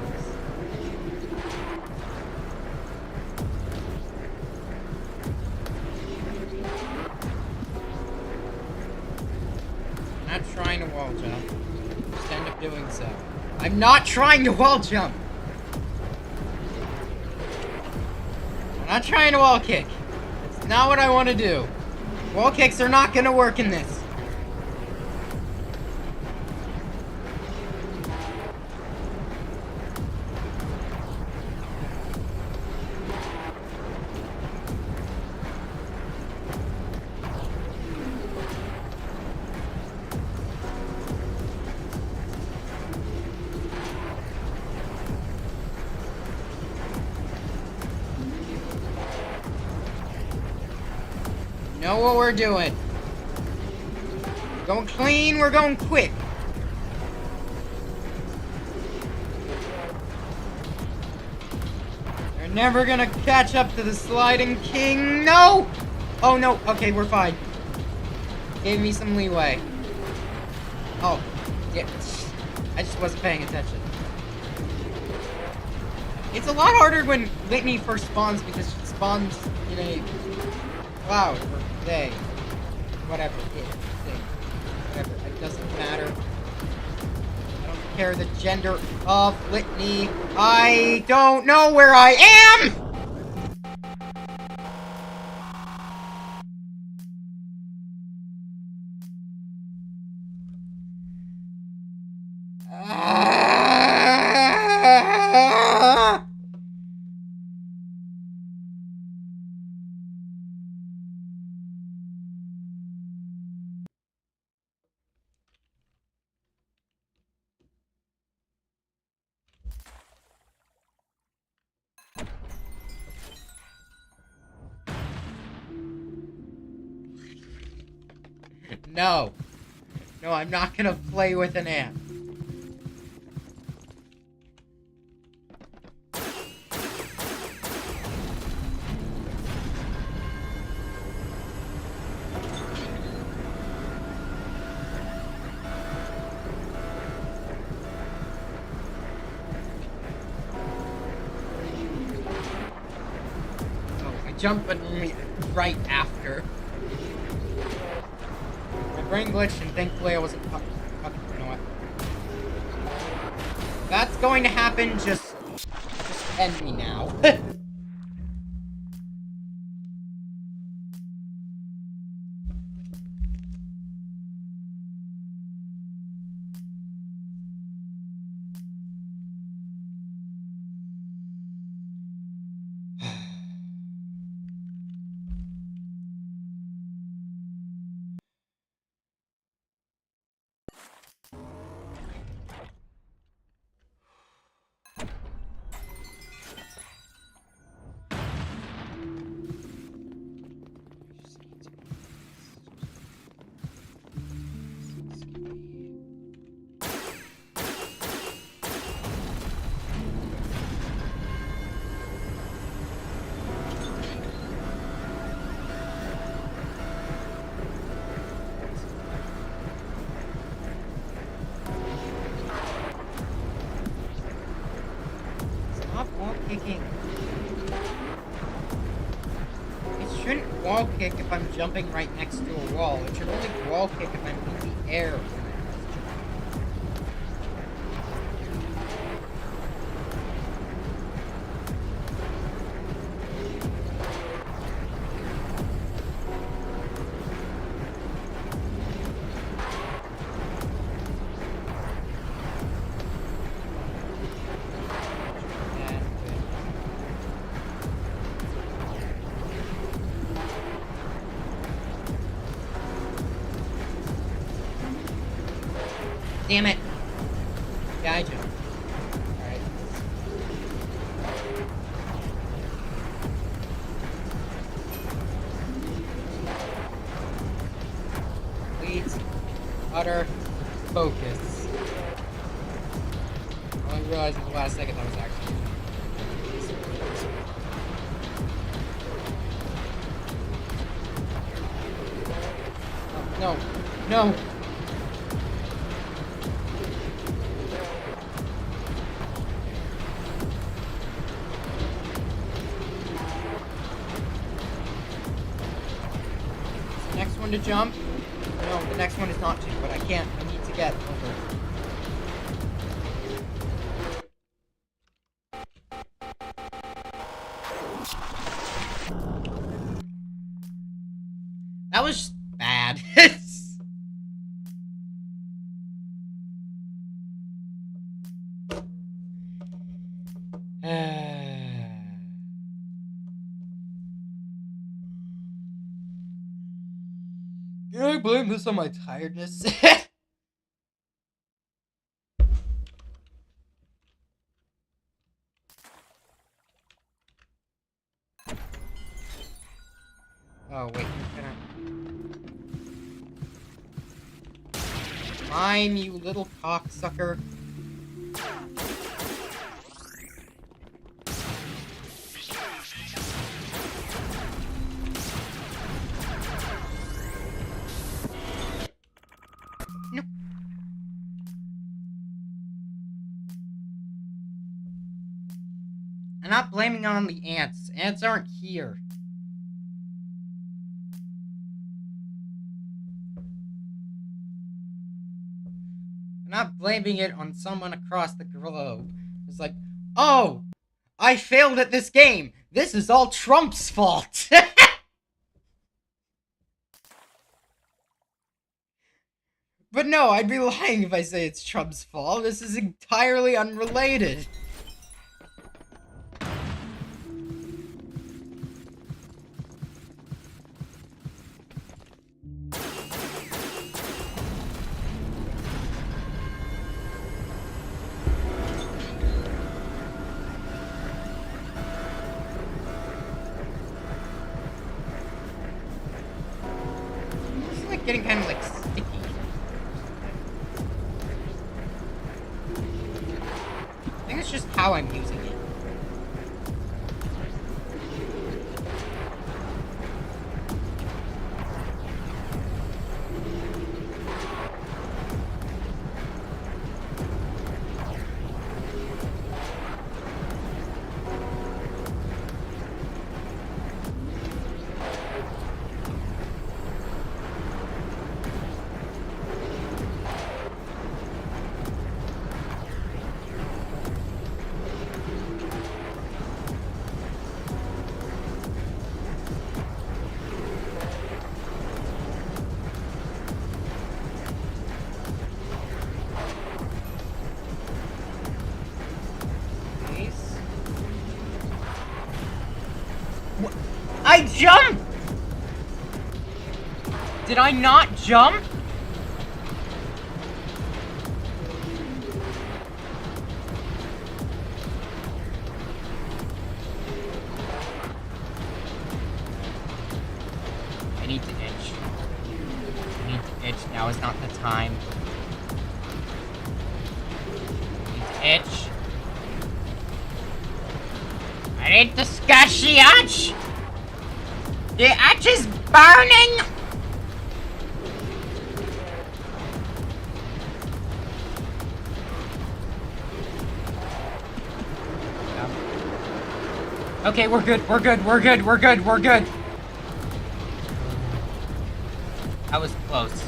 I'm not trying to wall jump. Just end up doing so. I'm not trying to wall jump! I'm not trying to wall kick. That's not what I want to do. Wall kicks are not gonna work in this. Know what we're doing. We're going clean, we're going quick. They're never gonna catch up to the sliding king. No! Oh no, okay, we're fine. Gave me some leeway. Oh, yeah. I just wasn't paying attention. It's a lot harder when Litany first spawns because she spawns in a cloud or day. Whatever it is. Whatever. It doesn't matter. care the gender of Whitney. I don't know where I am! No. No, I'm not gonna play with an ant. Oh, I jump right after. My brain glitched and thankfully I wasn't fucking, you know what? That's going to happen, just end me now. Stop wall kicking. It shouldn't wall kick if I'm jumping right next to a wall. It should only wall kick if I'm in the air. Damn it. Yeah, I jumped. Alright. Complete. Utter focus. I only realized in the last second that was actually... No. No. Next one to jump. No, the next one is not to, but I can't. I need to get over. That was bad. Can I blame this on my tiredness? Oh, wait, you're gonna... Mine, you little cocksucker. No. I'm not blaming on the ants. Ants aren't here. I'm not blaming it on someone across the globe. It's like, oh, I failed at this game. This is all Trump's fault. But no, I'd be lying if I say it's Trump's fault. This is entirely unrelated. This is like getting kind of like sticky. I think it's just how I'm using it. I jumped! Did I not jump? I need to itch. I need to itch. Now is not the time. I need to itch. I need to scratch the itch! The itch is burning! Okay, we're good, we're good, we're good, we're good, we're good. That was close.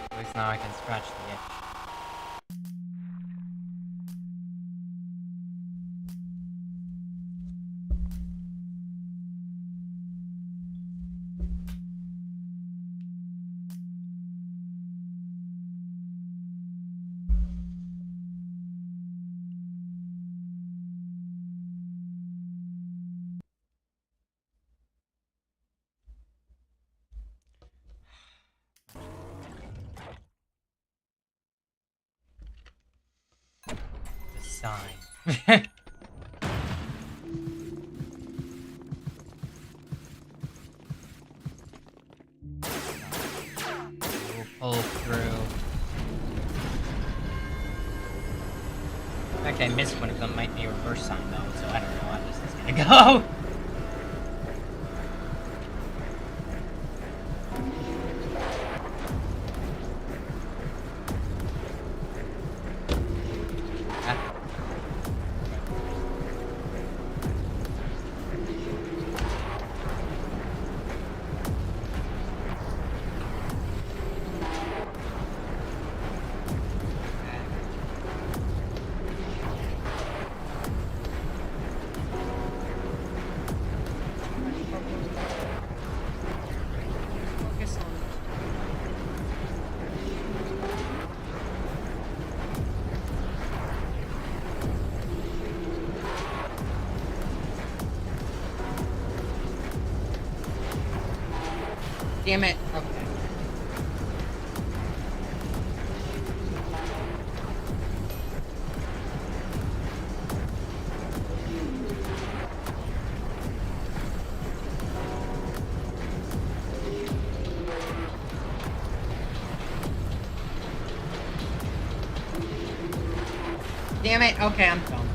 At least now I can scratch the itch. Sign. We'll pull through. In fact, I missed one of them. Might be a reverse sign though, so I don't know how this is gonna go. Damn it. Okay. Damn it. Okay, I'm done.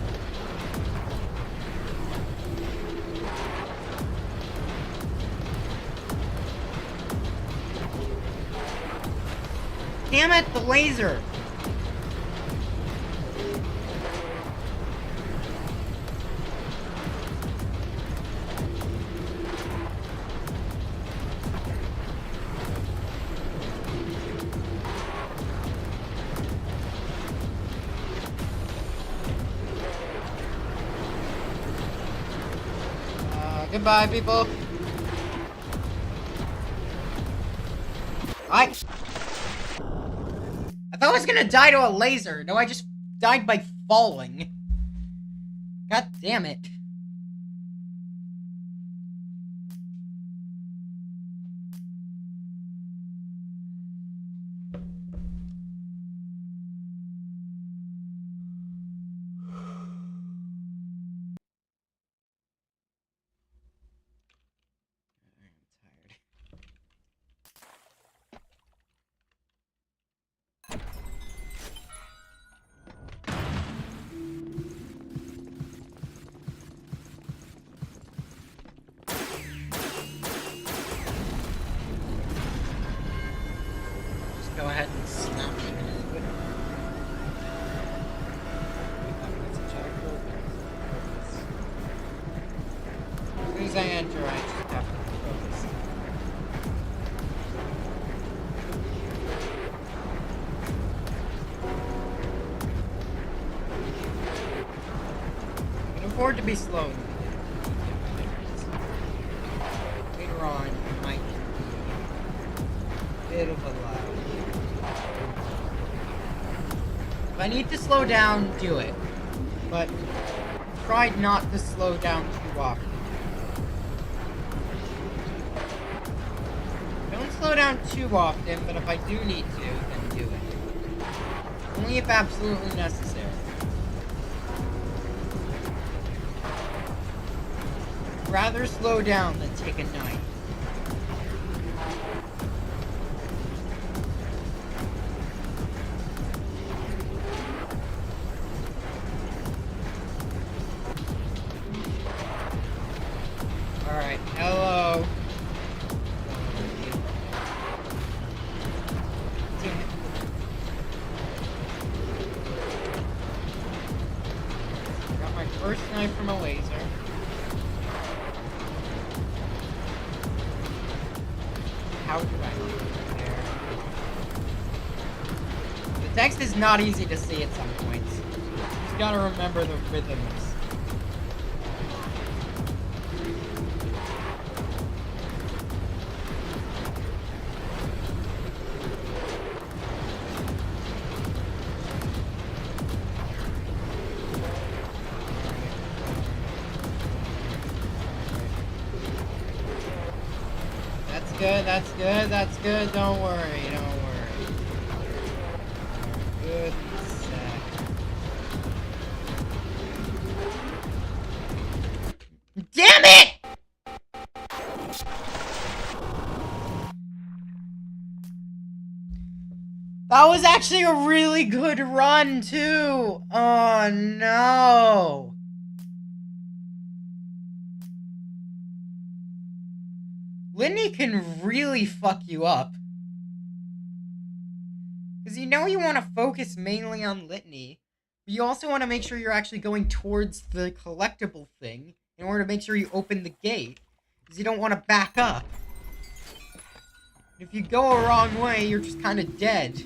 Damn it, the laser! Goodbye, people. I thought I was gonna die to a laser. No, I just died by falling. God damn it. Go ahead and snap it into it. As soon as I enter, I just have to focus. I can afford to be slow. Later on, it might be a bit of a lag. If I need to slow down, do it. But try not to slow down too often. Don't slow down too often, but if I do need to, then do it. Only if absolutely necessary. I'd rather slow down than take a knife. Alright, hello. Damn it. Got my first knife from a laser. How do I get there? The text is not easy to see at some points. You just gotta remember the rhythms. That's good, that's good, don't worry, don't worry. Good sec. Damn it! That was actually a really good run, too! Oh, no! Litany can really fuck you up. Because you know you want to focus mainly on Litany, but you also want to make sure you're actually going towards the collectible thing in order to make sure you open the gate. Because you don't want to back up. If you go a wrong way, you're just kind of dead.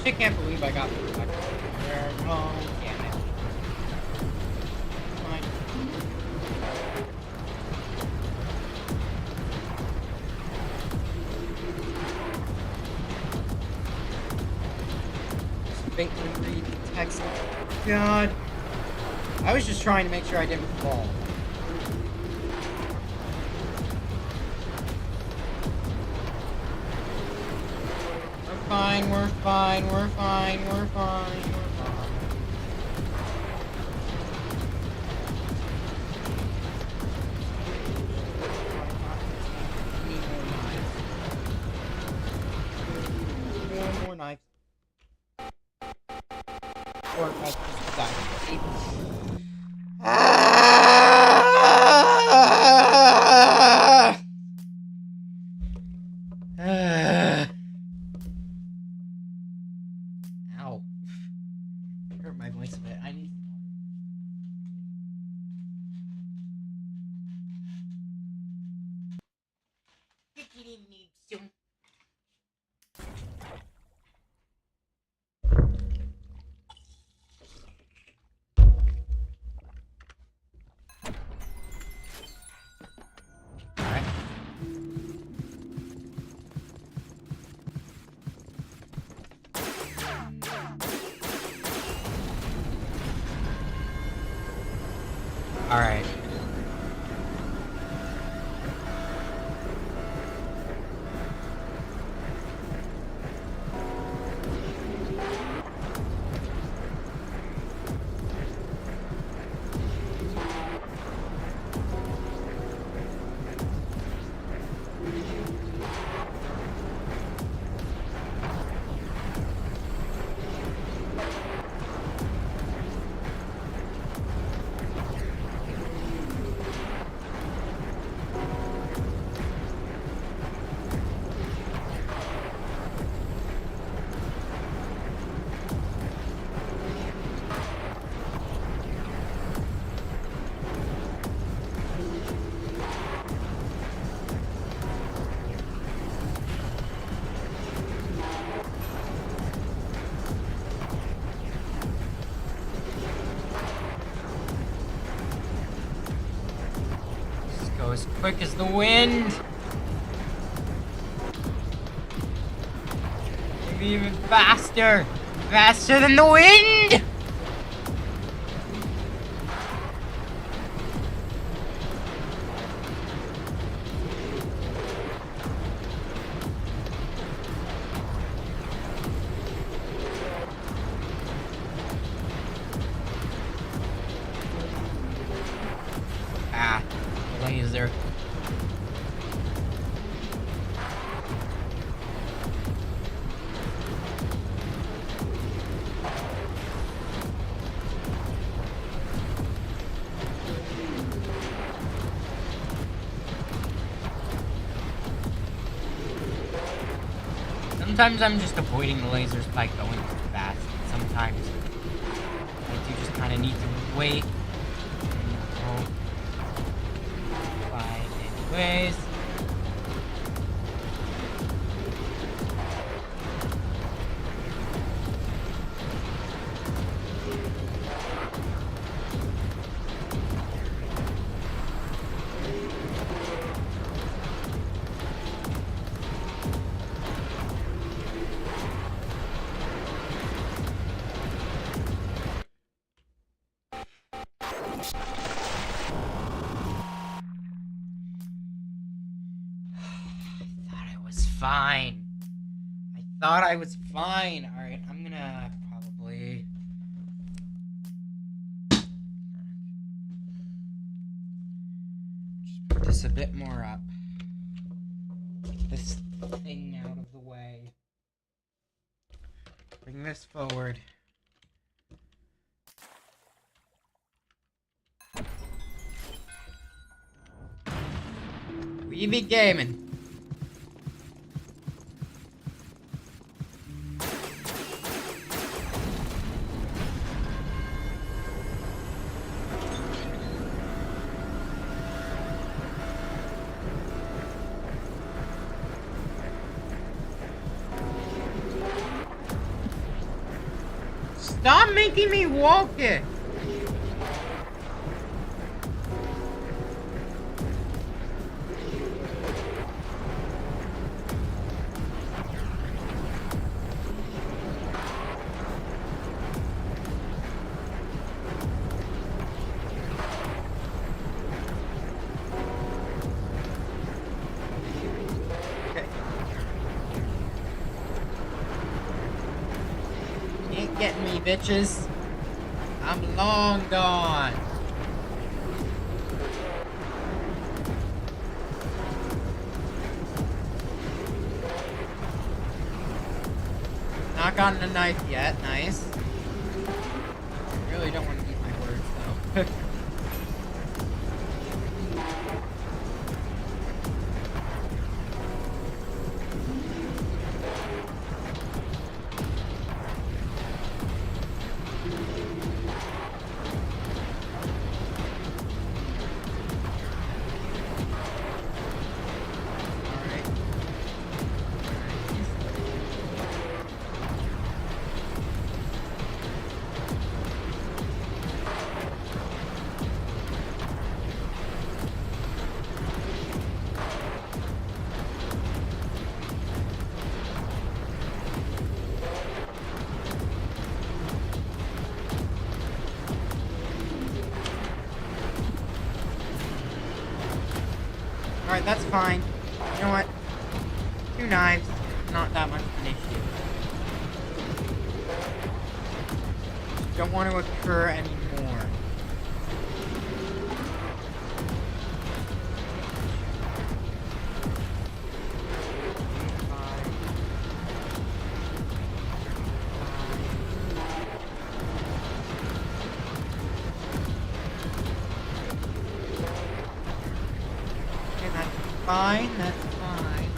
Actually, I can't believe I got the there. Oh, damn it. Fine. Just faintly read the text. God. I was just trying to make sure I didn't fall. We're fine, we're fine, we're fine, we're fine. Need more knives. Or if I just die. Ow. Hurt my voice a bit. I need some. Alright. Alright. As quick as the wind. Maybe even faster. Faster than the wind. Laser. Sometimes I'm just avoiding the lasers by going too fast. Sometimes I do just kind of need to wait. Anyways. Fine. I thought I was fine. Alright, I'm gonna probably... just put this a bit more up. Get this thing out of the way. Bring this forward. We be gaming. Stop making me walk it! Get me, bitches. I'm long gone. Not gotten a knife yet. Nice. Really don't want to eat my words though. Alright, that's fine. You know what? 2 knives, not that much of an issue. Don't want to occur anymore. Fine, that's fine.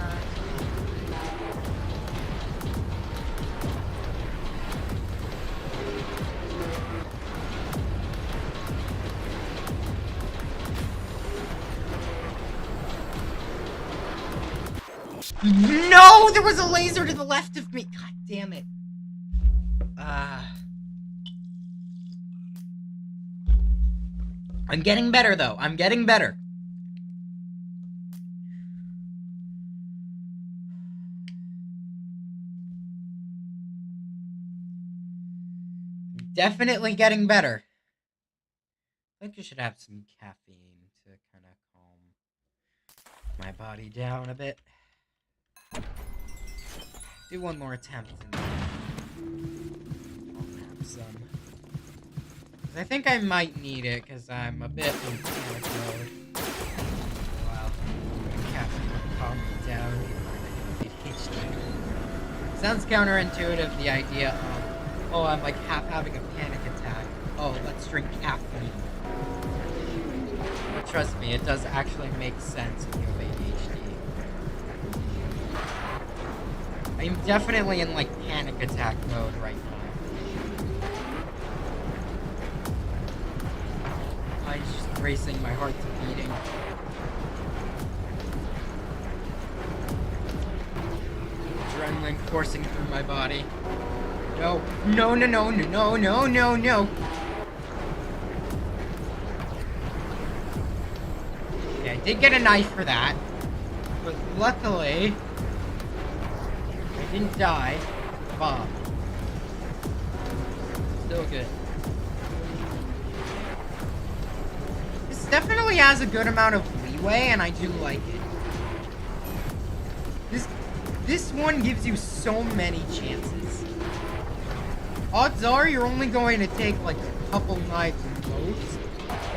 No! There was a laser to the left of me! God damn it. I'm getting better, though. I'm getting better. Definitely getting better. I think I should have some caffeine to kind of calm my body down a bit. Do one more attempt and then I'll have some. I think I might need it because I'm a bit in panic mode. Wow. Caffeine will calm me down. Sounds counterintuitive, the idea of, oh, I'm like half having a panic attack. Oh, let's drink caffeine. But trust me, it does actually make sense if you have ADHD. I'm definitely in like panic attack mode right now. Mine's just racing, my heart's beating. Adrenaline coursing through my body. No, no, no, no, no, no, no, no. Okay, I did get a knife for that. But luckily, I didn't die. Bomb. Still good. This definitely has a good amount of leeway, and I do like it. This one gives you so many chances. Odds are you're only going to take like a couple knives most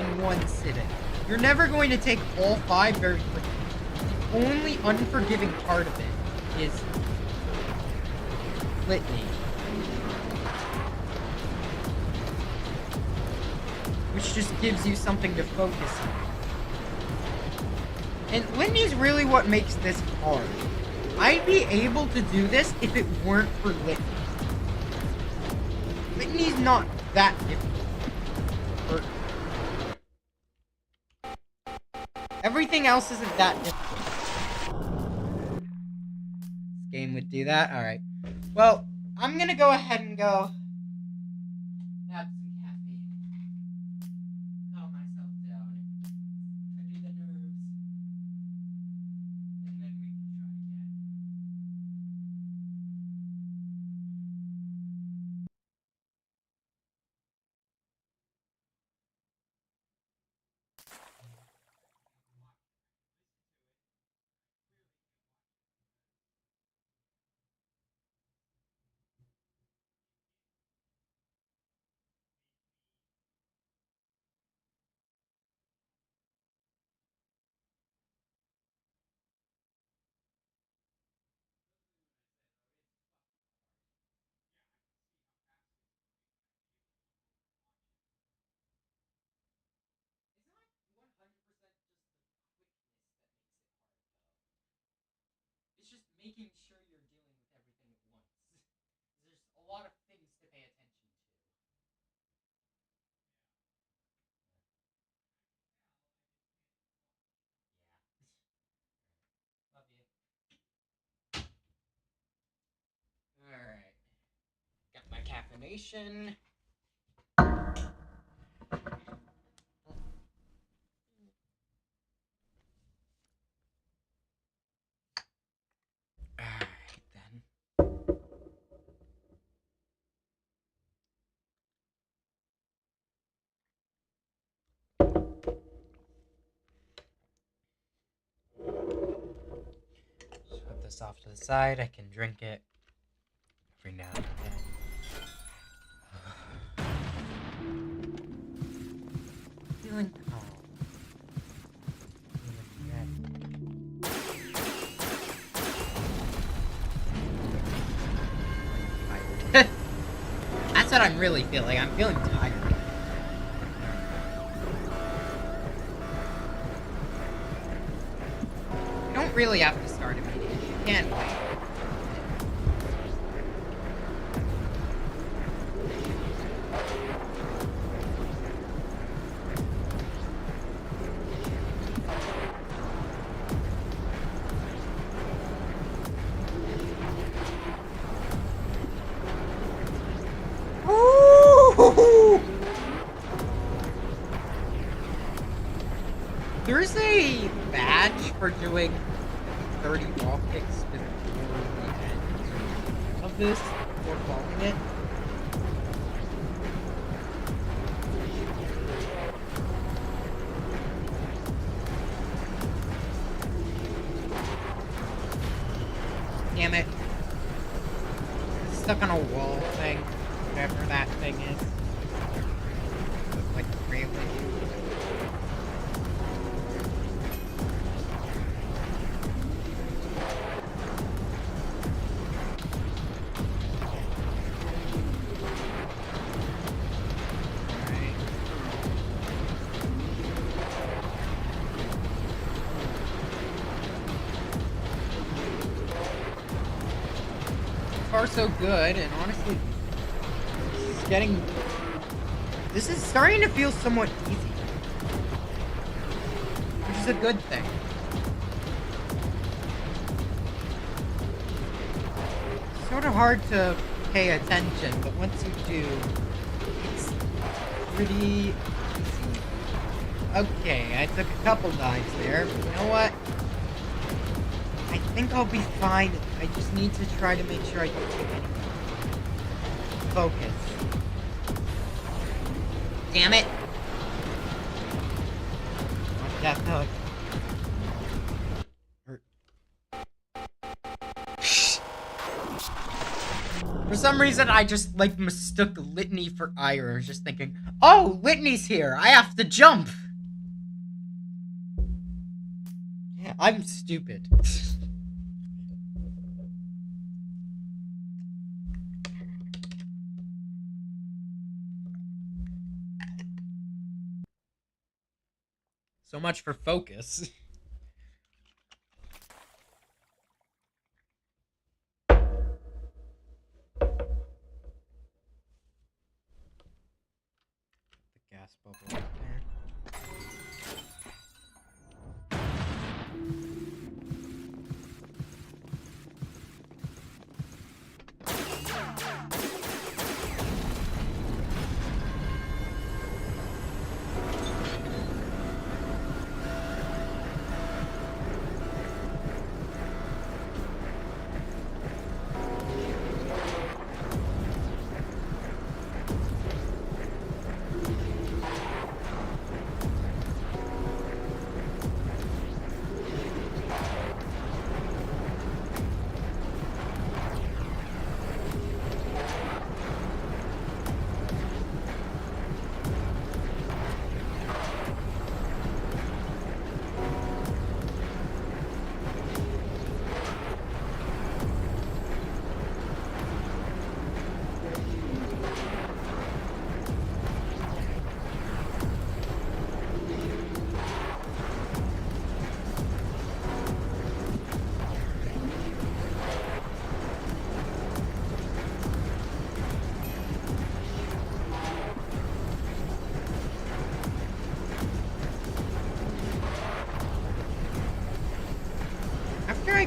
in one sitting. You're never going to take all 5 very quickly. The only unforgiving part of it is litany, which just gives you something to focus on. And litany's really what makes this hard. I'd be able to do this if it weren't for litany. Litany's not that difficult. Everything else isn't that difficult. This game would do that? Alright. Well, I'm gonna go ahead and go making sure you're dealing with everything at once. There's a lot of things to pay attention to. Yeah. Love you. Alright. Got my caffeination. Alright then. Just put this off to the side. I can drink it every now and then. Feeling calm. Tired. That's what I'm really feeling. I'm feeling tired. You don't really have to start immediately. You can wait. There's a badge for doing 30 wall kicks before the end of this, before calling it. Damn it. It's stuck on a wall thing, whatever that thing is. Like, really. Far so good, and honestly, this is starting to feel somewhat easy, which is a good thing. It's sort of hard to pay attention, but once you do, it's pretty easy. Okay, I took a couple dives there, but you know what? I think I'll be fine. I just need to try to make sure I don't take any. Focus. Damn it! Death hook. For some reason, I just, like, mistook Litany for Ire. I was just thinking, oh, Litany's here! I have to jump! I'm stupid. So much for focus. The gas bubble right there.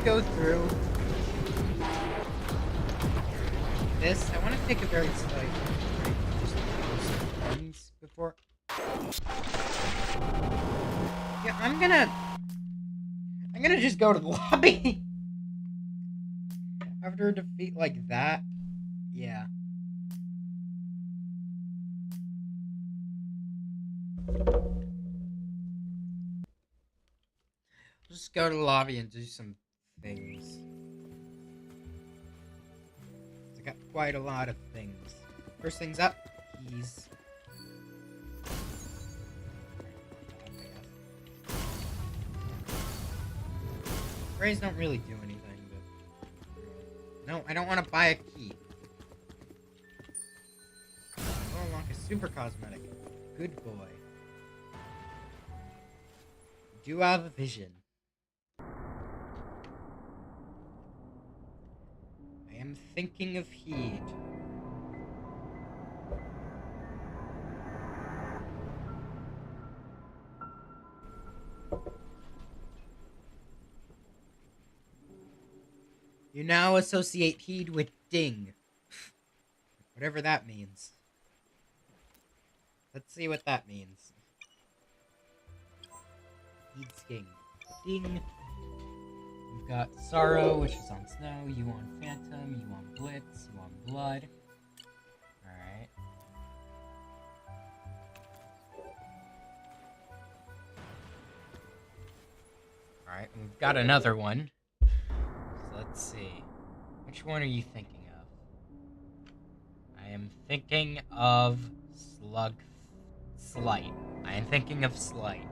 go through this. I want to take a very slight break, just to do some things before. Yeah, I'm gonna just go to the lobby. After a defeat like that, yeah. Just go to the lobby and do some things. I got quite a lot of things. First things up, keys. Sprays don't really do anything, but... No, I don't want to buy a key. Oh, unlock a super cosmetic. Good boy. Do have a vision. I am thinking of heed. You now associate heed with ding. Whatever that means. Let's see what that means. Heed sking. Ding. We've got Sorrow, which is on Snow. You on Phantom. You on Blitz. You on Blood. Alright. Alright, we've got another one. So let's see. Which one are you thinking of? I am thinking of Slight. I am thinking of Slight.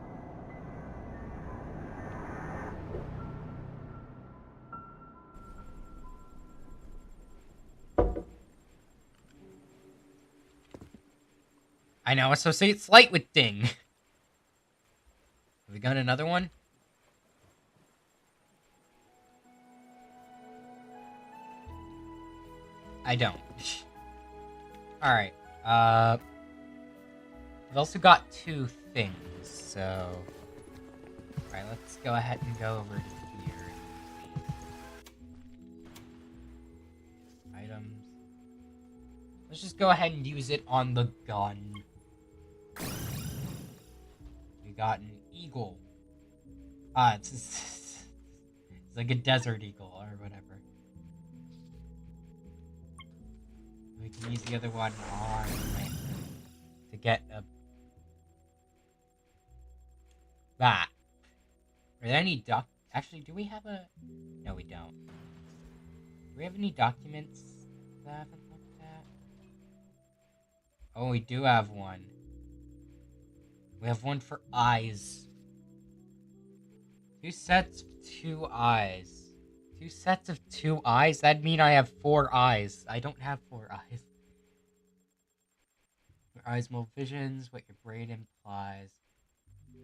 I now associate Slight with Ding. Have we got another one? I don't. Alright, we've also got two things, so... Alright, let's go ahead and go over here. Items. Let's just go ahead and use it on the gun. We got an eagle. It's like a desert eagle or whatever. We can use the other one on to get a that. Are there any actually, do we have a... No, we don't. Do we have any documents that I haven't looked at? Oh, we do have one. We have one for eyes. 2 sets of 2 eyes. 2 sets of 2 eyes? That'd mean I have 4 eyes. I don't have 4 eyes. Your eyes mold visions, what your brain implies.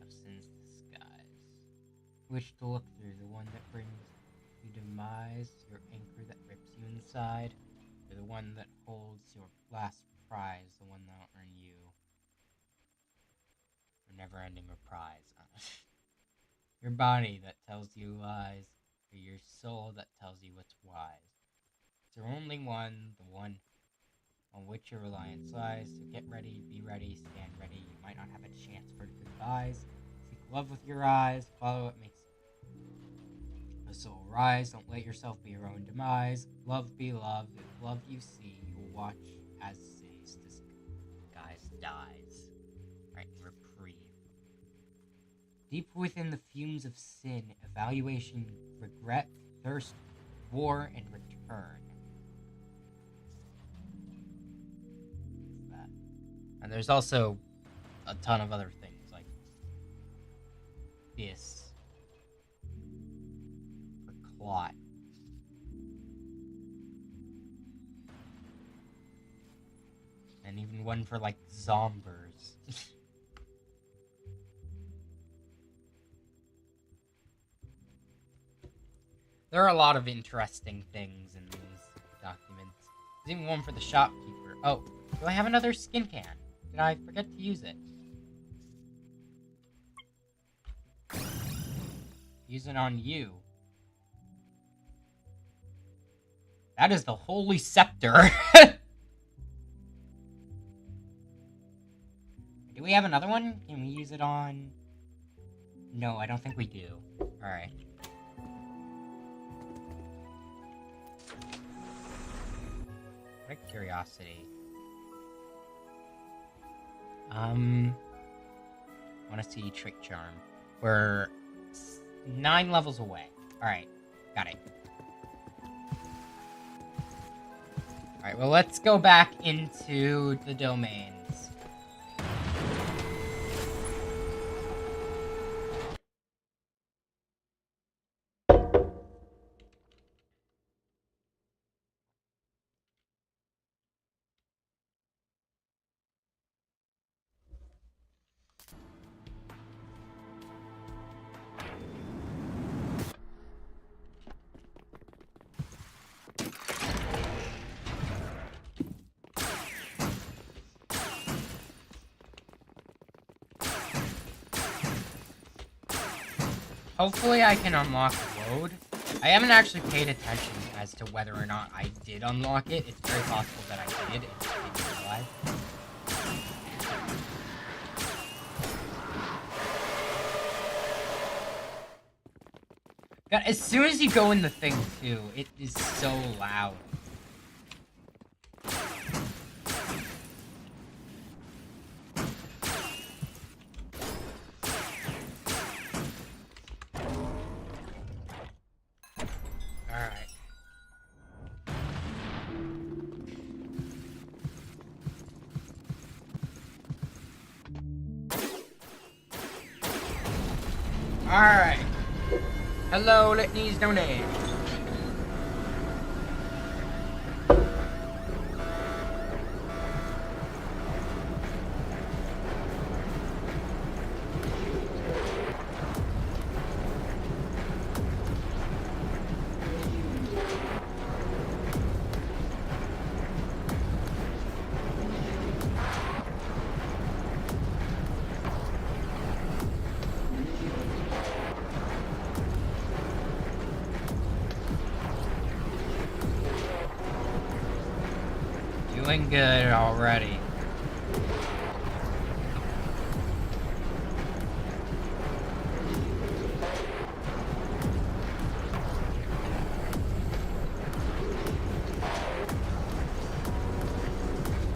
Of sin's disguise. Which to look through, the one that brings you demise, your anchor that rips you inside, or the one that holds your last prize, the one that'll earn you a never-ending reprise. Your body that tells you lies, or your soul that tells you what's wise. It's your only one, the one on which your reliance lies. So get ready, be ready, stand ready. You might not have a chance for goodbyes. Seek love with your eyes, follow what makes a soul rise. Don't let yourself be your own demise. Love be loved. If love you see, you will watch as cities disguise dies. Right, reprieve. Deep within the fumes of sin, evaluation, regret, thirst, war, and return. What's that? And there's also a ton of other things, like this. For Clot. And even one for, like, Zombers. There are a lot of interesting things in these documents. There's even one for the shopkeeper. Oh, do I have another skin can? Did I forget to use it? Use it on you. That is the Holy Scepter. Do we have another one? Can we use it on... No, I don't think we do. Alright. What a curiosity. Want to see Trick Charm. We're 9 levels away. Alright, got it. Alright, well, let's go back into the domains. Hopefully I can unlock Load. I haven't actually paid attention as to whether or not I did unlock it. It's very possible that I did and didn't realize. God, as soon as you go in the thing too, it is so loud. Alright. Hello, Litany's donate. Doing good already.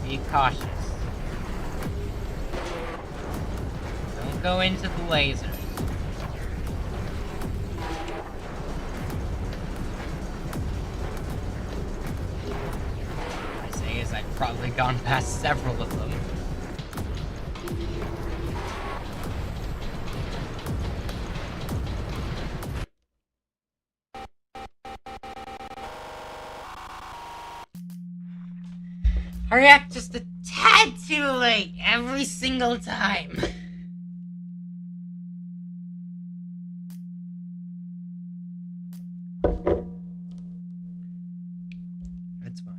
Be cautious. Don't go into the lasers. I've probably gone past several of them. I react just a tad too late every single time. That's fine.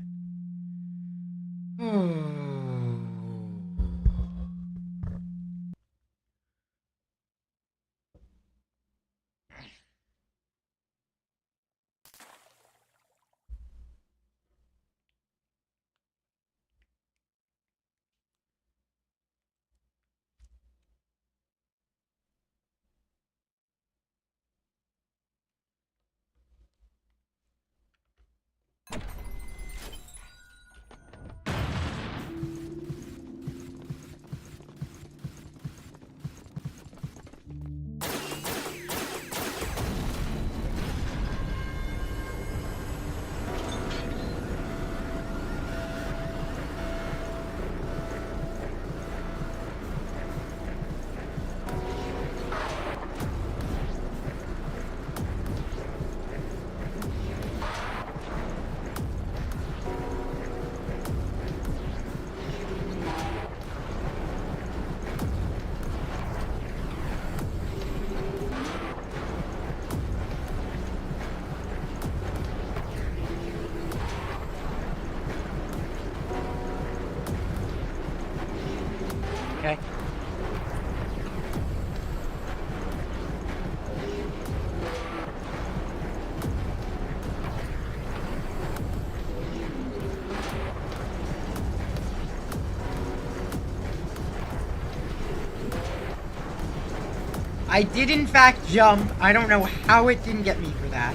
I did in fact jump. I don't know how it didn't get me for that.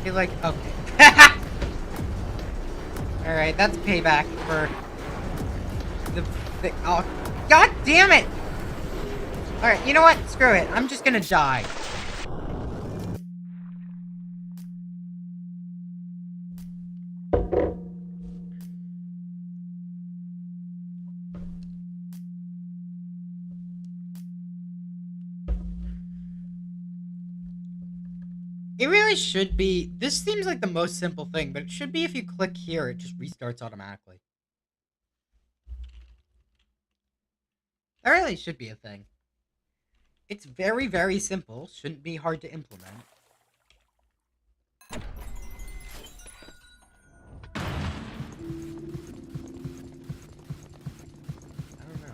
Okay, like, okay. Alright, that's payback for the oh, god damn it! Alright, you know what? Screw it. I'm just gonna die. It really should be. This seems like the most simple thing, but it should be if you click here, it just restarts automatically. That really should be a thing. It's very, very simple. Shouldn't be hard to implement. I don't know.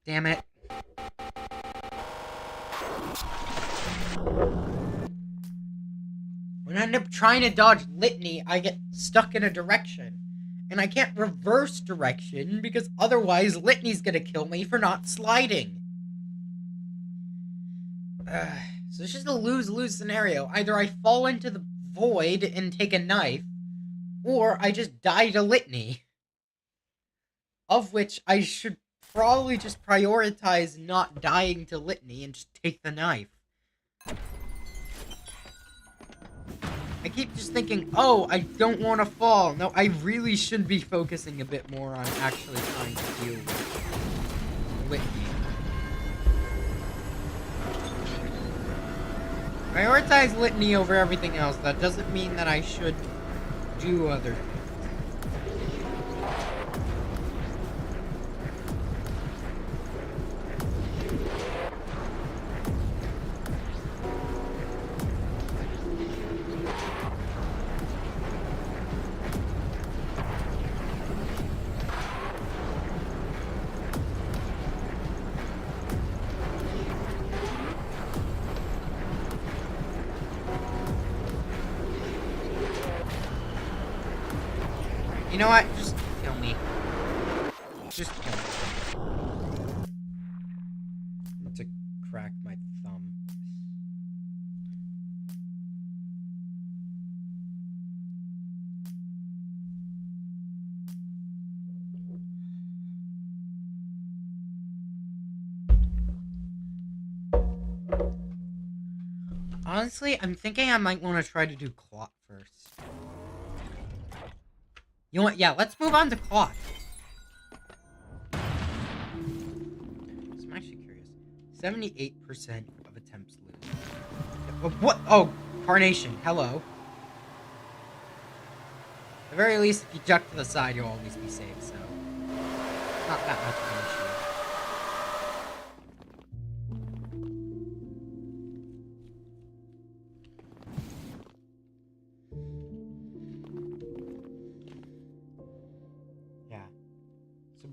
Damn it. When I end up trying to dodge Litany, I get stuck in a direction. And I can't reverse direction because otherwise Litany's gonna kill me for not sliding. So it's just a lose-lose scenario. Either I fall into the void and take a knife, or I just die to Litany. Of which I should probably just prioritize not dying to Litany and just take the knife. I keep just thinking, oh, I don't want to fall. No, I really should be focusing a bit more on actually trying to deal with Litany. Prioritize Litany over everything else. That doesn't mean that I should do other things. You know what? Just kill me. Just kill me. I need to crack my thumb. Honestly, I'm thinking I might want to try to do Clot first. You know what? Yeah, let's move on to Clot. So I'm actually curious. 78% of attempts lose. What? Oh, Carnation. Hello. At the very least, if you duck to the side, you'll always be safe, so... Not that much of an issue.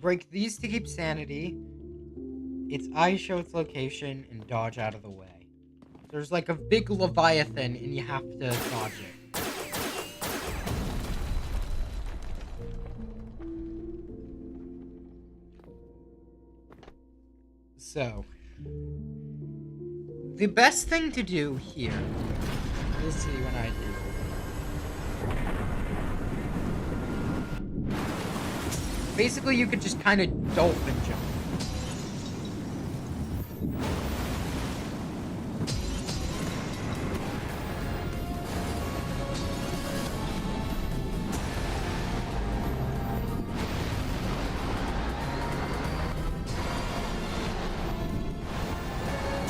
Break these to keep sanity. Its eyes show its location and dodge out of the way. There's like a big Leviathan and you have to dodge it. So, the best thing to do here, you'll see when I do. Basically, you could just kind of dolphin jump.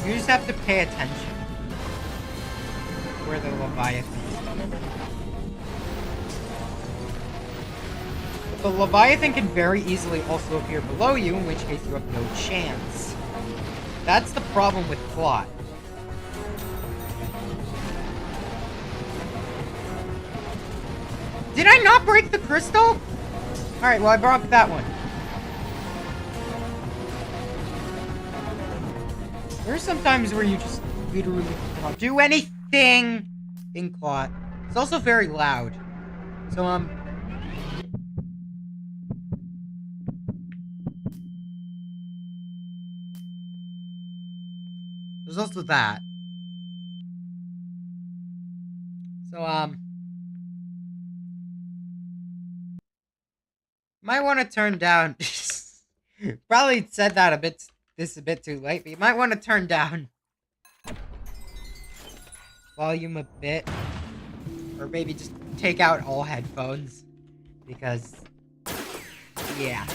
You just have to pay attention where the Leviathan is. But the Leviathan can very easily also appear below you, in which case you have no chance. That's the problem with Clot. Did I not break the crystal? Alright, well I broke that one. There are some times where you just literally cannot do anything in Clot. It's also very loud. So, there's also that. So, might want to turn down... Probably said that a bit too late, but you might want to turn down volume a bit, or maybe just take out all headphones, because, yeah.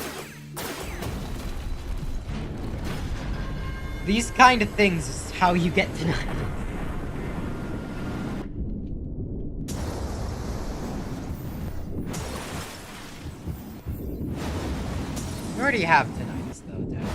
These kind of things is how you get tonight. You already have tinnitus, though, Dad.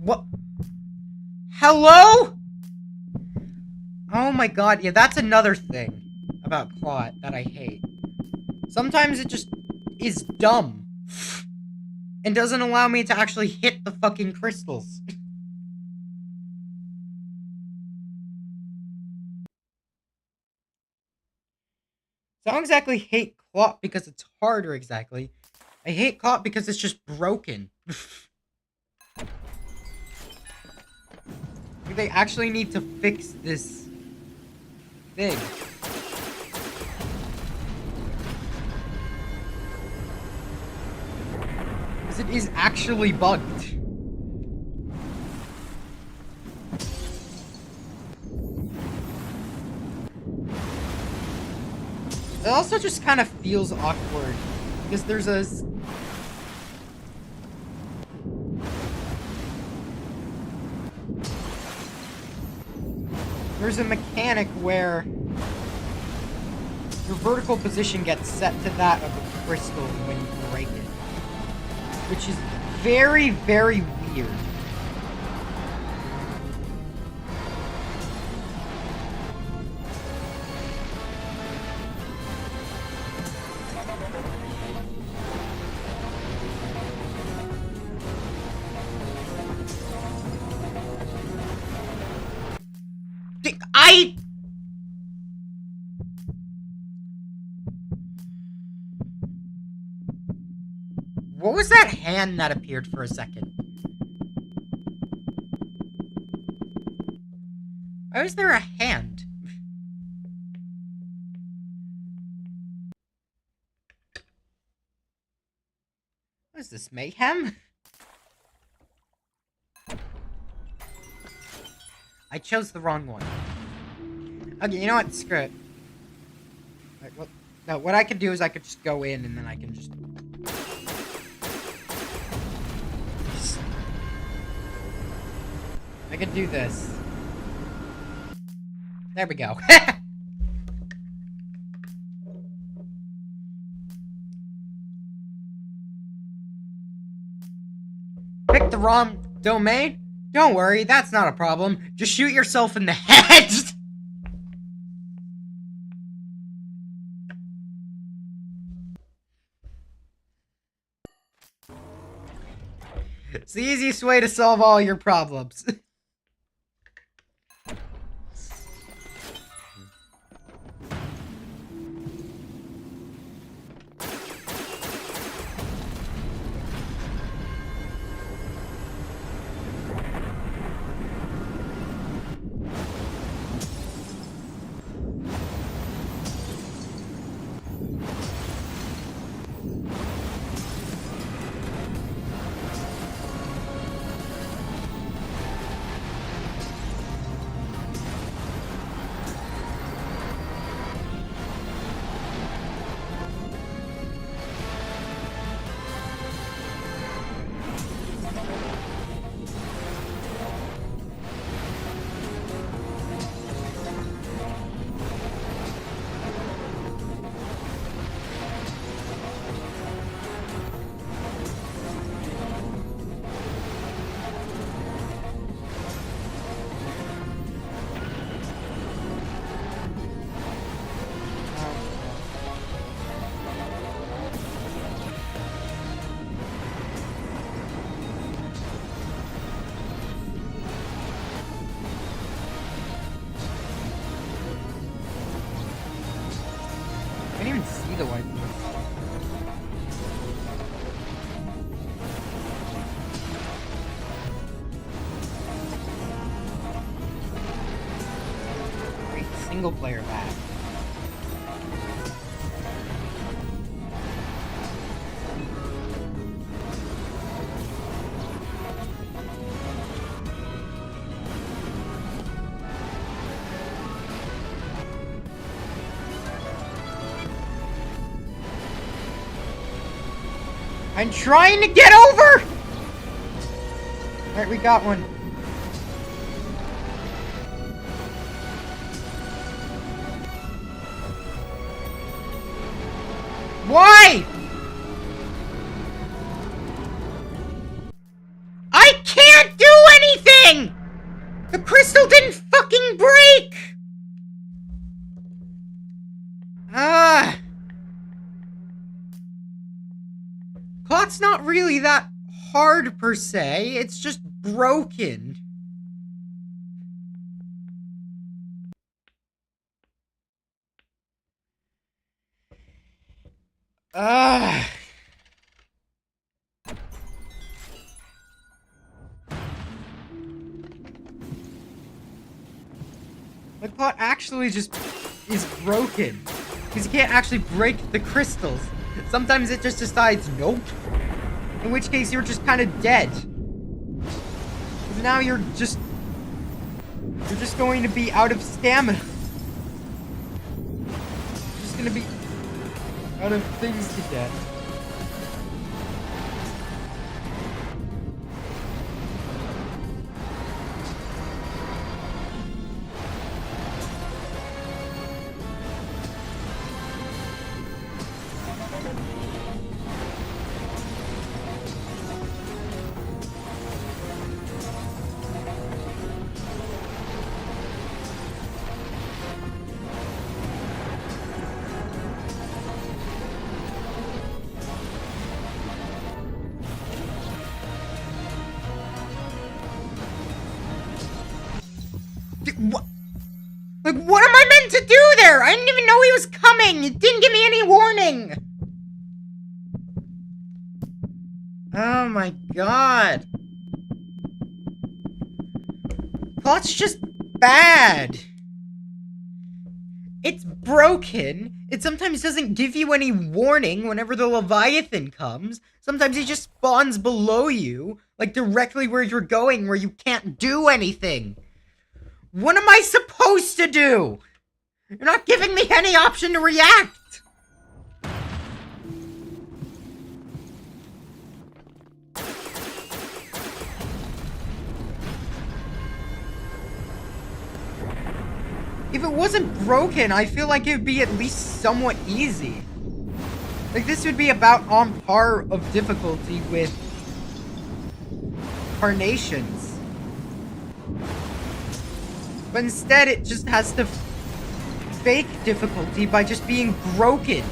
What? Hello? Oh my god, yeah, that's another thing about Clot that I hate. Sometimes it just is dumb. And doesn't allow me to actually hit the fucking crystals. So I don't exactly hate Clot because it's harder, exactly. I hate Clot because it's just broken. They actually need to fix this thing. Because it is actually bugged. It also just kind of feels awkward. Because there's a... There's a mechanic where your vertical position gets set to that of a crystal when you break it. Which is very, very weird. What was that hand that appeared for a second? Why was there a hand? What is this, mayhem? I chose the wrong one. Okay, you know what? Screw it. Right, well, no, what I could do is I could just go in and then I can just... I could do this. There we go. wrong domain? Don't worry, that's not a problem. Just shoot yourself in the head! It's the easiest way to solve all your problems. I can't even see the white ones. Great single player back. I'm trying to get over! Alright, we got one. Why? I can't do anything! The crystal didn't fucking break! Clock's not really that hard per se, it's just broken. The clock actually just is broken. Because you can't actually break the crystals. Sometimes it just decides nope. In which case you're just kind of dead. Because now you're just going to be out of stamina. You're just gonna be out of things to get. What? Like, what am I meant to do there? I didn't even know he was coming. It didn't give me any warning. Oh my god. Plot's just bad. It's broken. It sometimes doesn't give you any warning whenever the Leviathan comes. Sometimes he just spawns below you, like directly where you're going, where you can't do anything. What am I supposed to do? You're not giving me any option to react! If it wasn't broken, I feel like it would be at least somewhat easy. Like, this would be about on par of difficulty with incarnations. But instead, it just has to fake difficulty by just being broken.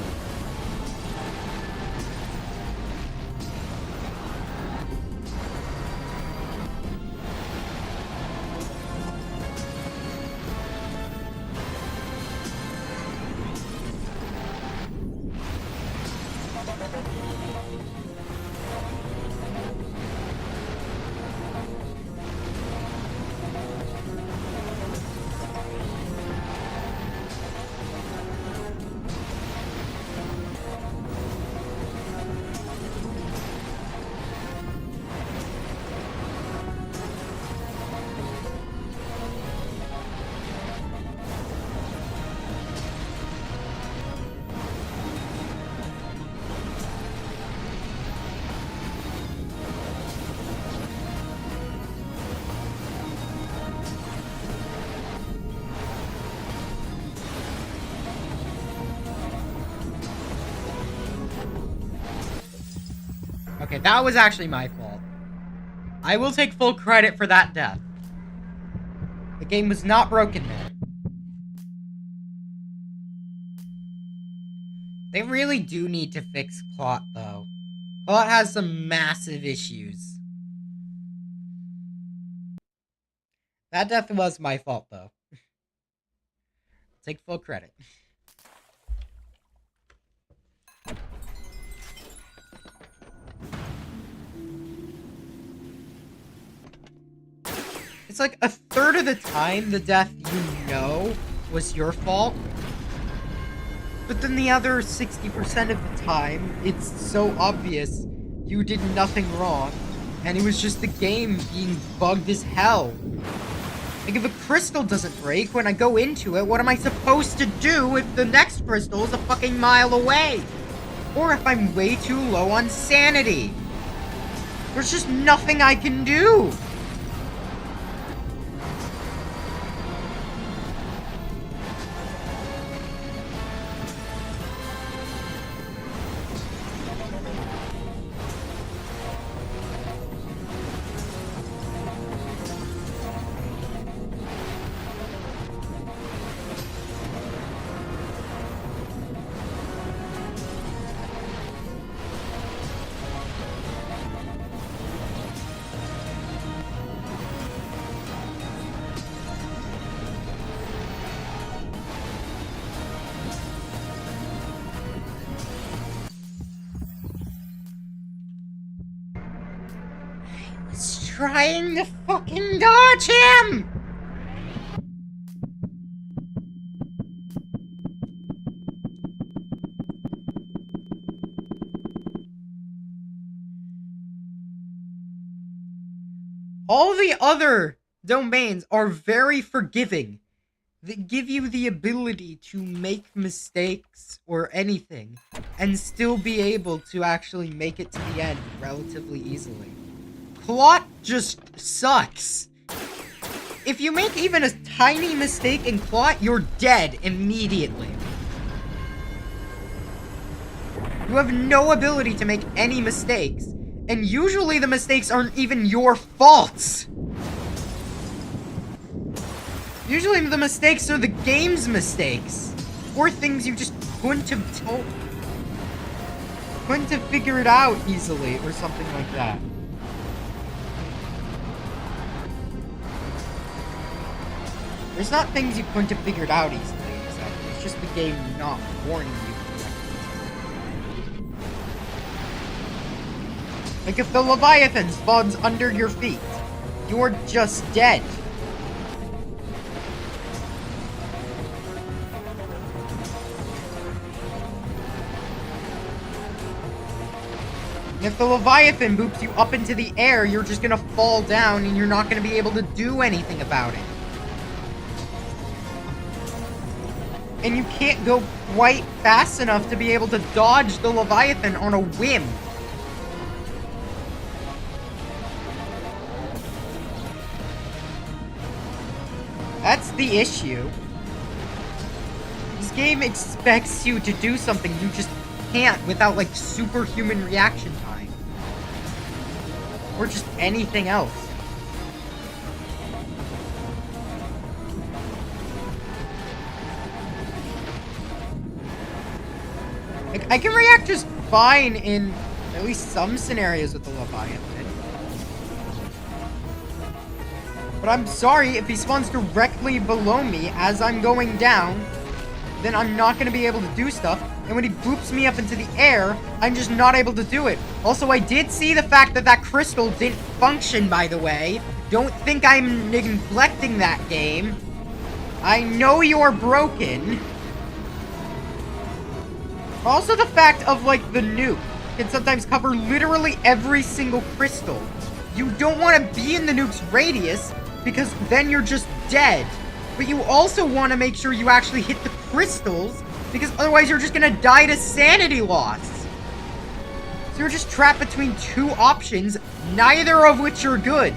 Okay, that was actually my fault. I will take full credit for that death. The game was not broken there. They really do need to fix Clot, though. Clot has some massive issues. That death was my fault, though. Take full credit. It's like a third of the time the death you know was your fault. But then the other 60% of the time, it's so obvious you did nothing wrong. And it was just the game being bugged as hell. Like, if a crystal doesn't break when I go into it, what am I supposed to do if the next crystal is a fucking mile away? Or if I'm way too low on sanity? There's just nothing I can do. Trying to fucking dodge him! All the other domains are very forgiving. They give you the ability to make mistakes or anything and still be able to actually make it to the end relatively easily. Plot just sucks. If you make even a tiny mistake in plot, you're dead immediately. You have no ability to make any mistakes, and usually the mistakes aren't even your faults. Usually the mistakes are the game's mistakes, or things you just couldn't have told. Couldn't have figured out easily, or something like that. There's not things you couldn't have figured out easily, exactly. It's just the game not warning you correctly. Like if the Leviathan spawns under your feet, you're just dead. If the Leviathan boops you up into the air, you're just gonna fall down and you're not gonna be able to do anything about it. And you can't go quite fast enough to be able to dodge the Leviathan on a whim. That's the issue. This game expects you to do something you just can't without, like, superhuman reaction time. Or just anything else. Like, I can react just fine in at least some scenarios with the Leviathan. But I'm sorry, if he spawns directly below me as I'm going down, then I'm not going to be able to do stuff. And when he bloops me up into the air, I'm just not able to do it. Also, I did see the fact that that crystal didn't function, by the way. Don't think I'm neglecting that game. I know you're broken. Also, the fact of, like, the nuke can sometimes cover literally every single crystal. You don't want to be in the nuke's radius, because then you're just dead. But you also want to make sure you actually hit the crystals, because otherwise you're just going to die to sanity loss. So you're just trapped between two options, neither of which are good.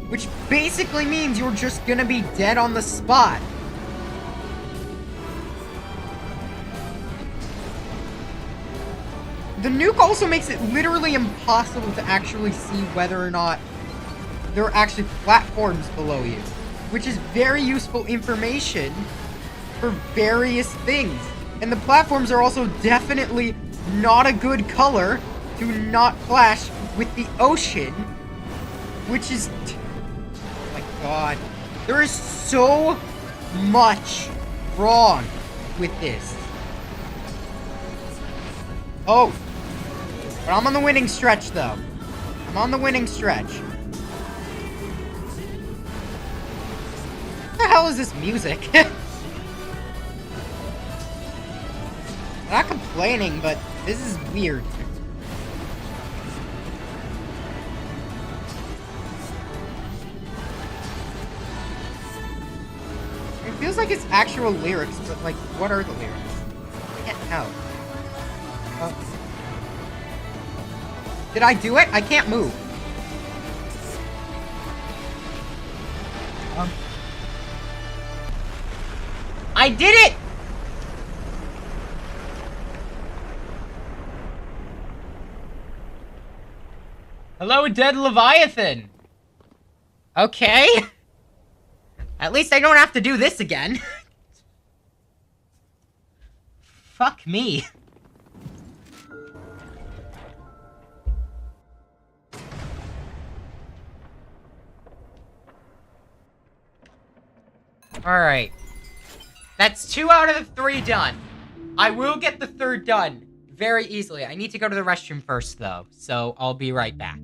Which basically means you're just going to be dead on the spot. The nuke also makes it literally impossible to actually see whether or not there are actually platforms below you, which is very useful information for various things. And the platforms are also definitely not a good color to not clash with the ocean, which is... Oh my god. There is so much wrong with this. Oh. But I'm on the winning stretch, though. I'm on the winning stretch. What the hell is this music? I'm not complaining, but this is weird. It feels like it's actual lyrics, but, like, what are the lyrics? I can't tell. Did I do it? I can't move. I did it! Hello, dead Leviathan! Okay. At least I don't have to do this again. Fuck me. Alright. That's 2 out of the 3 done. I will get the 3rd done very easily. I need to go to the restroom first, though, so I'll be right back.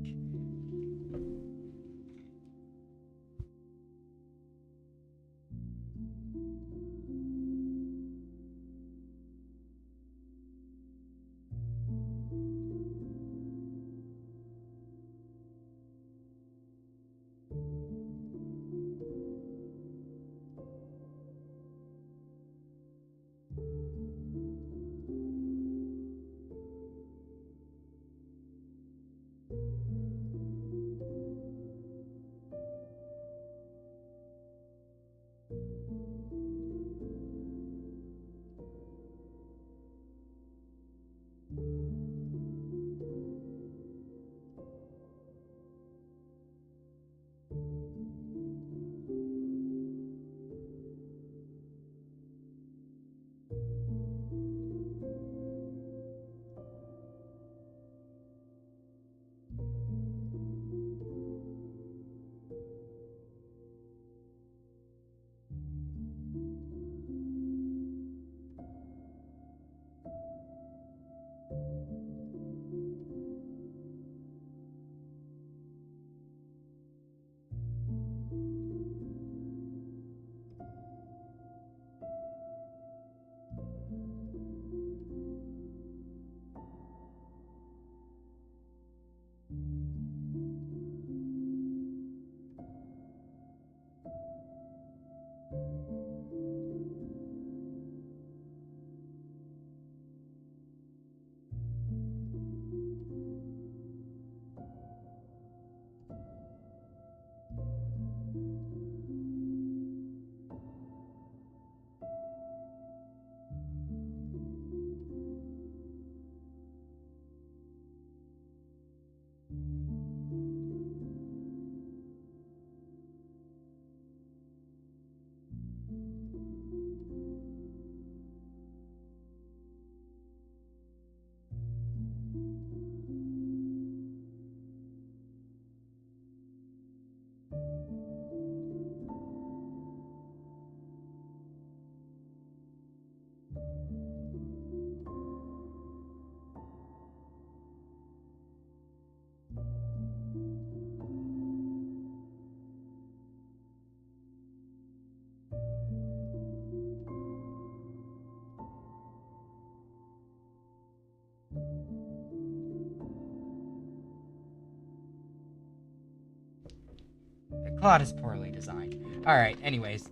Claude is poorly designed. Alright, anyways.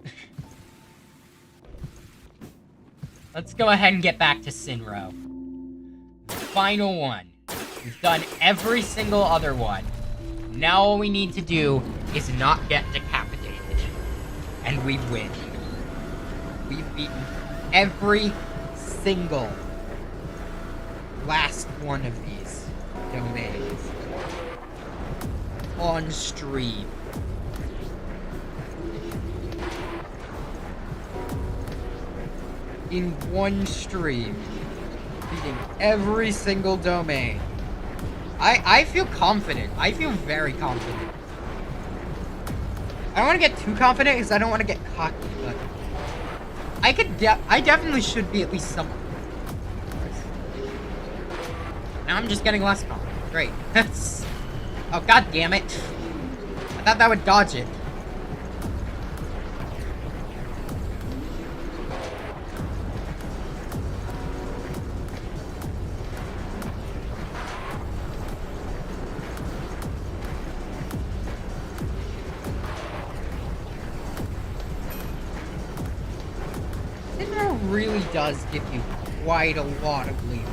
Let's go ahead and get back to Sinro. The final one. We've done every single other one. Now all we need to do is not get decapitated. And we win. We've beaten every single last one of these domains on stream. In one stream, beating every single domain. I feel confident. I feel very confident. I don't want to get too confident because I don't want to get cocky, but I definitely should be at least somewhat. Now I'm just getting less confident. Great. Oh, god damn it. I thought that would dodge it. Really does give you quite a lot of leeway.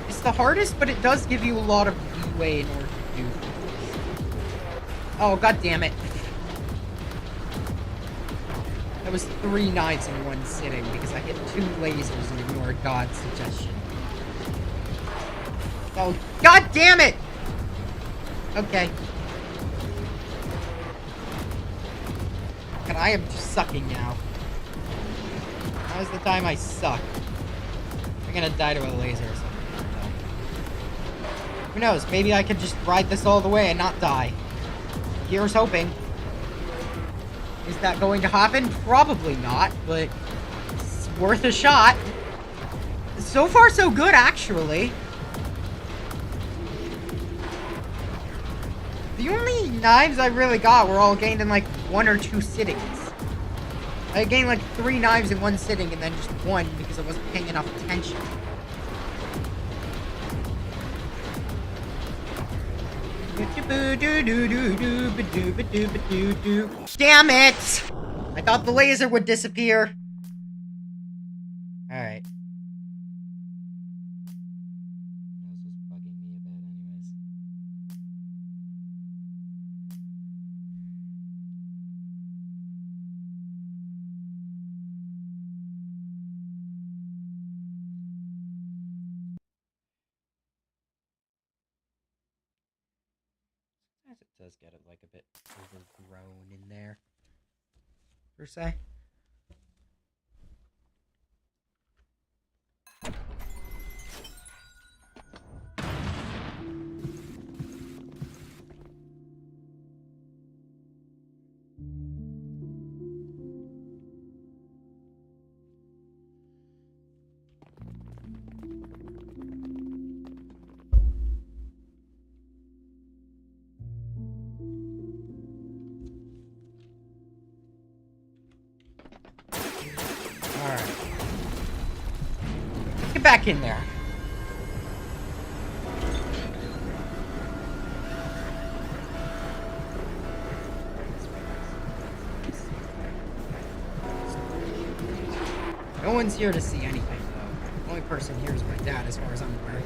It's the hardest, but it does give you a lot of leeway in order to do things. Oh, god damn it. That was 3 knives in one sitting because I hit 2 lasers and ignored God's suggestion. Oh, god damn it! Okay. God, I am just sucking now. Now's the time I suck. I'm gonna die to a laser or something. Who knows? Maybe I could just ride this all the way and not die. Here's hoping. Is that going to happen? Probably not, but it's worth a shot. So far, so good, actually. The only knives I really got were all gained in like 1 or 2 sittings. I gained like 3 knives in one sitting and then just 1 because I wasn't paying enough attention. Damn it! I thought the laser would disappear. Alright. This was bugging me a bit anyways. Sometimes it does get it like a bit overgrown in there, per se. Alright. Get back in there. No one's here to see anything, though. The only person here is my dad, as far as I'm aware.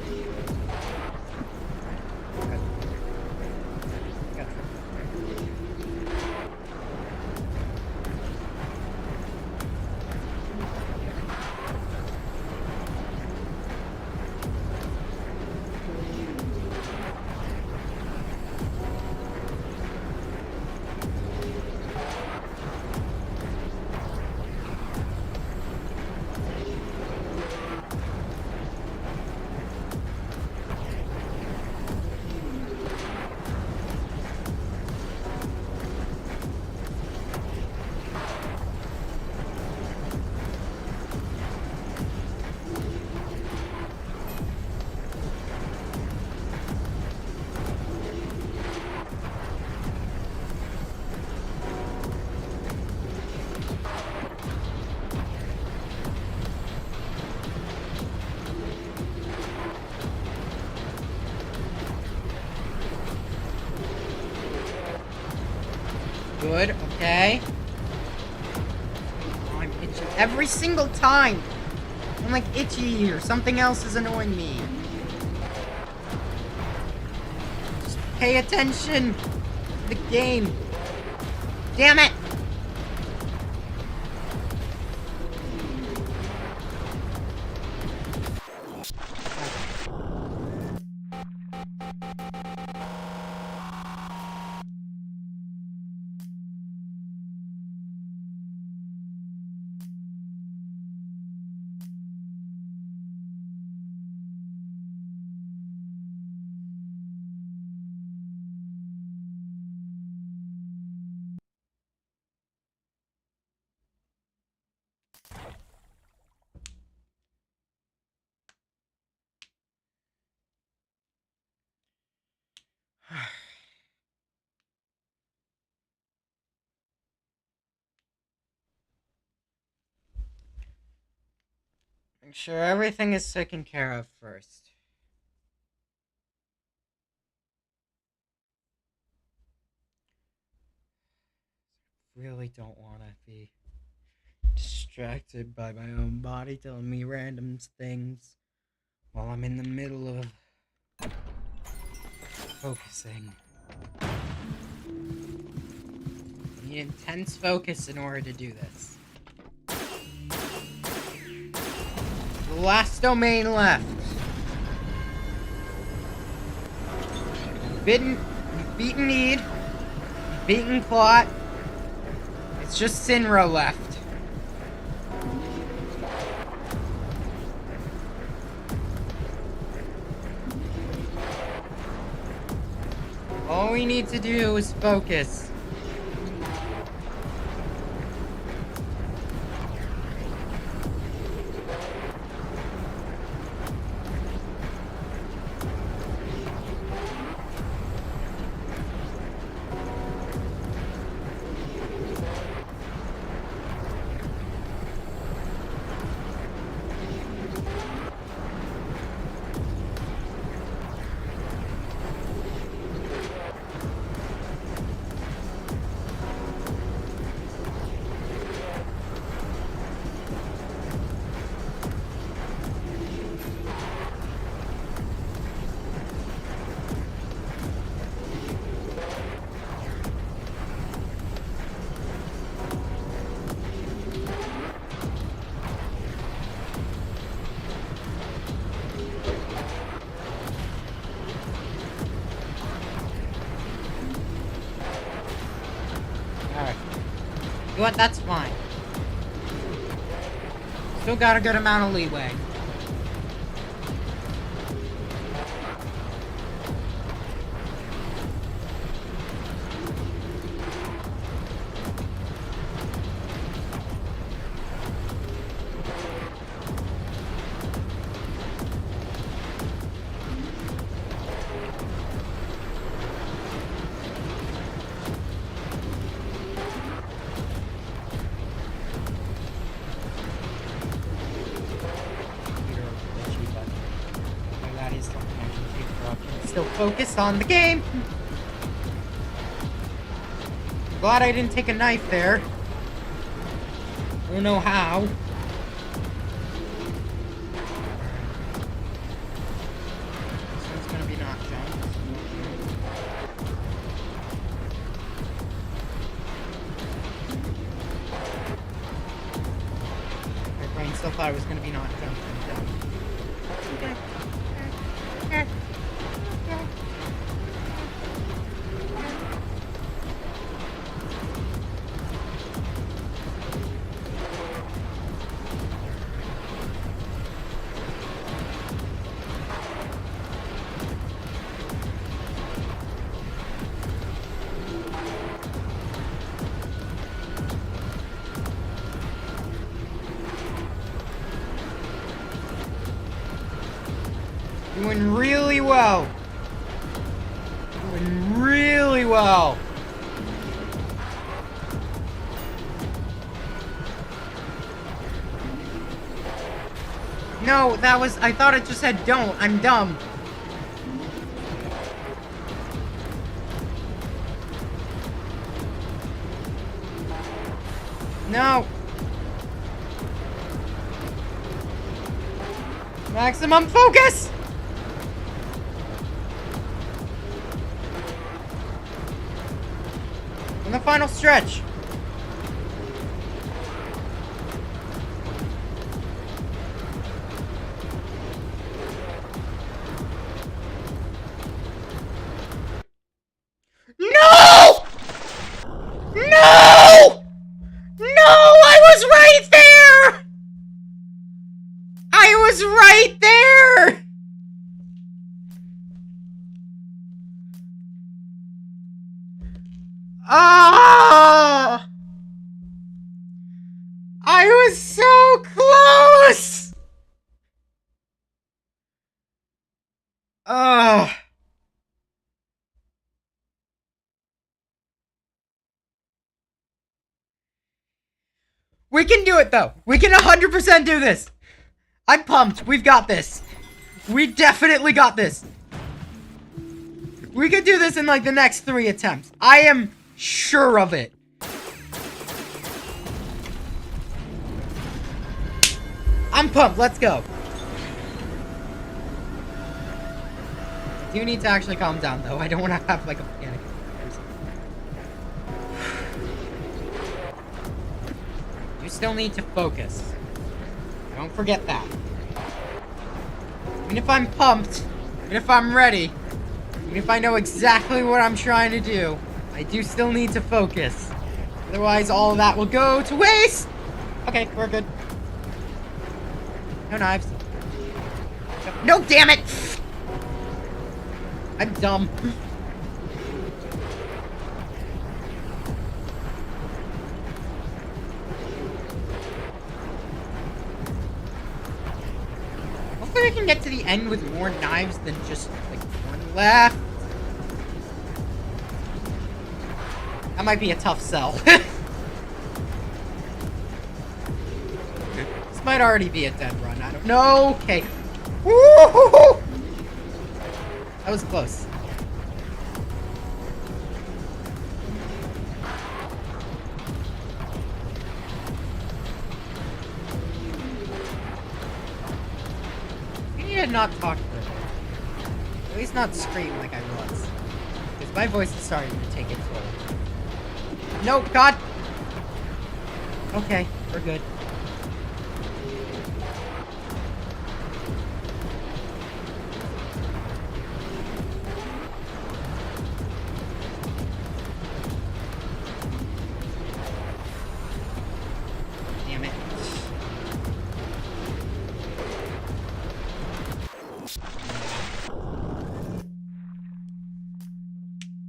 Okay. Oh, I'm itchy every single time. I'm like itchy or something else is annoying me. Just pay attention to the game. Damn it! Make sure everything is taken care of first. Really don't want to be distracted by my own body telling me random things while I'm in the middle of focusing. I need intense focus in order to do this. The last domain left. You've beaten Ede. You've beaten Clot. It's just Sinra left. All we need to do is focus. Alright. You know what? That's fine. Still got a good amount of leeway. Still focused on the game. Glad I didn't take a knife there. I don't know how. This one's gonna be not jumped. My brain still thought it was gonna be not jumped. Doing really well. Doing really well. No, that was... I thought it just said don't. I'm dumb. No! Maximum focus! On the final stretch. No! No! No! I was right there! I was right there! Ah! I was so close! Ah! We can do it, though. We can 100% do this. I'm pumped. We've got this. We definitely got this. We could do this in, like, the next 3 attempts. I am sure of it. I'm pumped. Let's go. You need to actually calm down, though. I don't want to have, like, a panic. You still need to focus. Don't forget that. Even if I'm pumped, even if I'm ready, even if I know exactly what I'm trying to do, I do still need to focus. Otherwise, all of that will go to waste! Okay, we're good. No knives. No, damn it! I'm dumb. Hopefully I can get to the end with more knives than just, like, 1 left. That might be a tough sell. This might already be a dead run. I don't know. Okay. Woo-hoo-hoo! That was close. I need to not talk for a bit. At least not scream like I was. Because my voice is starting to take its toll. No, God! Okay, we're good. Damn it.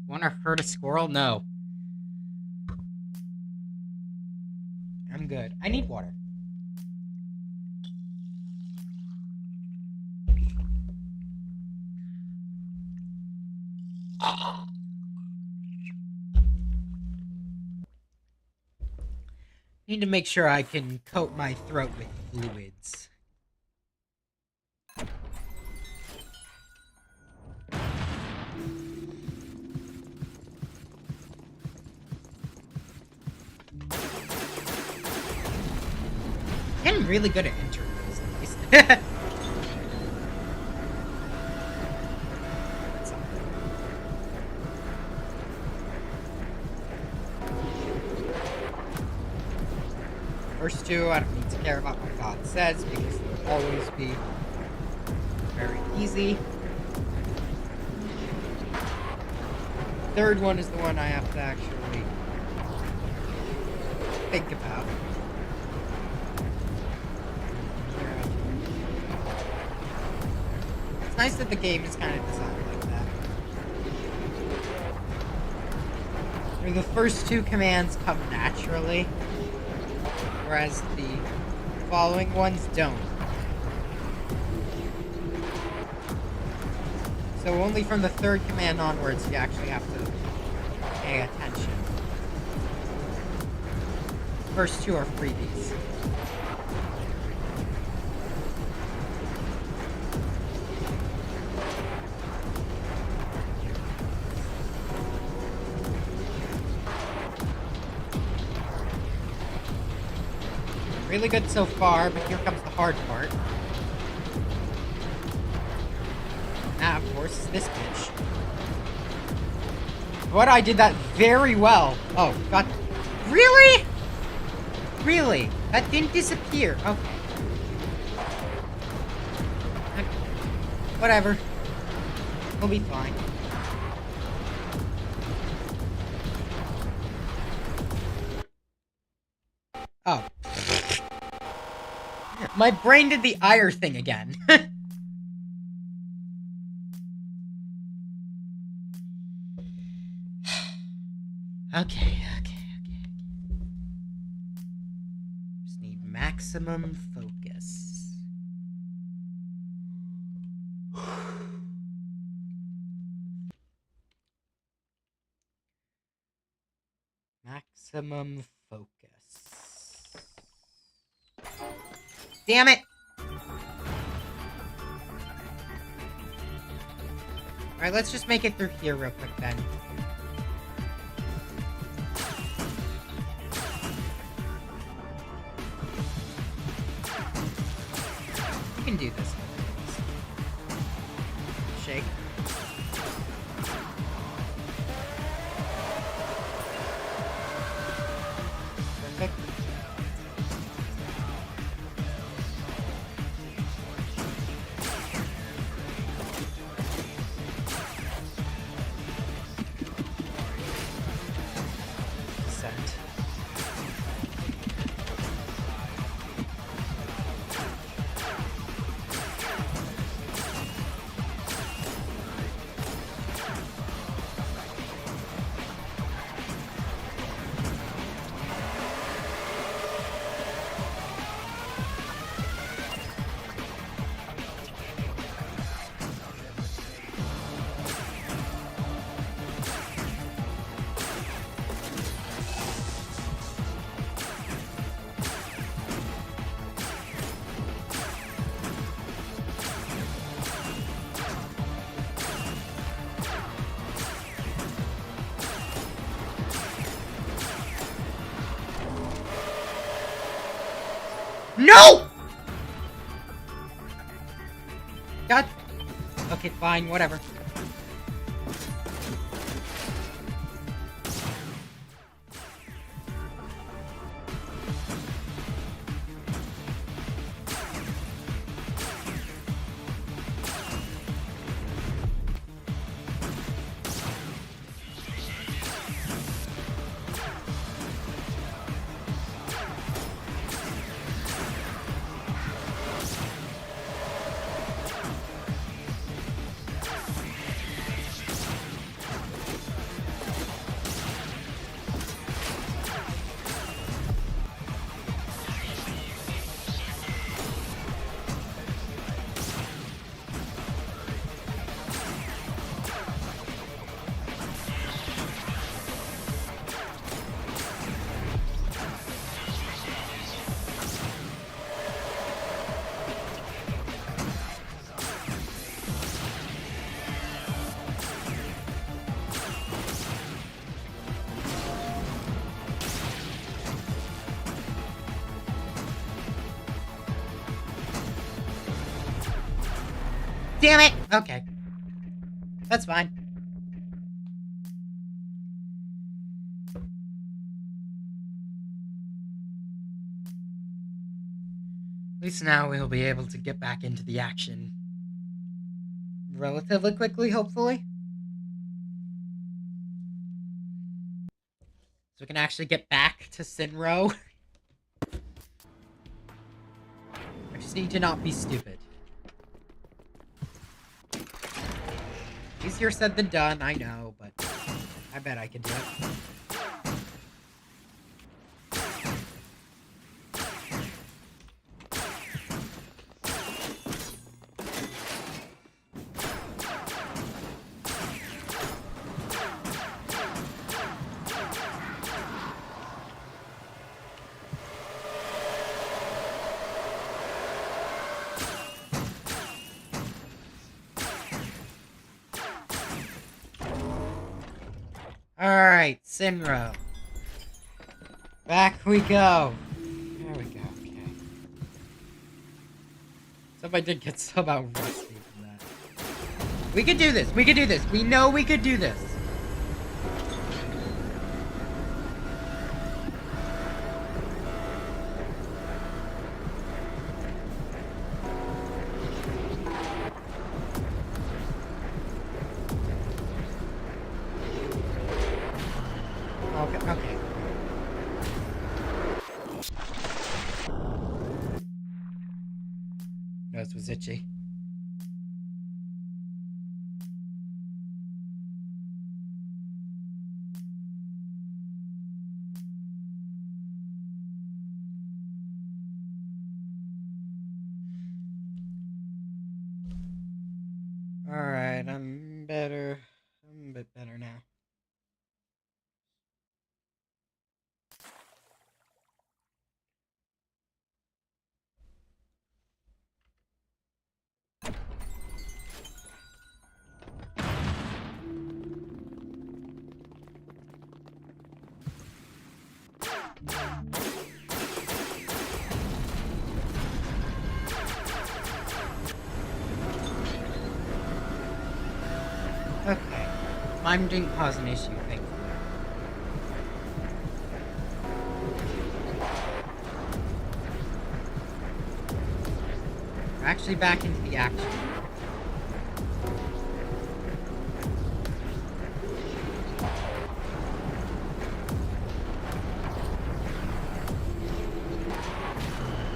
Wanna hurt a squirrel? No. I'm good. I need water. Need to make sure I can coat my throat with fluids. Getting really good at entering these days. First 2, I don't need to care about what God says because they'll always be very easy. Third one is the one I have to actually think about. It's nice that the game is kind of designed like that. Where the first 2 commands come naturally, whereas the following ones don't. So only from the 3rd command onwards you actually have to pay attention. The first 2 are freebies. Really good so far, but here comes the hard part. Now, of course, is this bitch. But I did that very well. Oh, God. Really? Really? That didn't disappear. Okay. Whatever. We'll be fine. Oh. My brain did the ire thing again. Okay. Just need maximum focus. Maximum focus. Damn it! Alright, let's just make it through here real quick then. You can do this. Shake. Perfect. Descent. No! God. Okay, fine, whatever. Damn it! Okay. That's fine. At least now we'll be able to get back into the action relatively quickly, hopefully. So we can actually get back to Sinro. I just need to not be stupid. Easier said than done, I know, but I bet I can do it. Alright, Sinro. Back we go. There we go, okay. If I did get so about rusty from that. We could do this. We could do this. We know we could do this. Okay. Okay. Nose was itchy. Alright, I'm better. I'm a bit better now. Okay. Mine didn't cause an issue, thankfully. We're actually back into the action.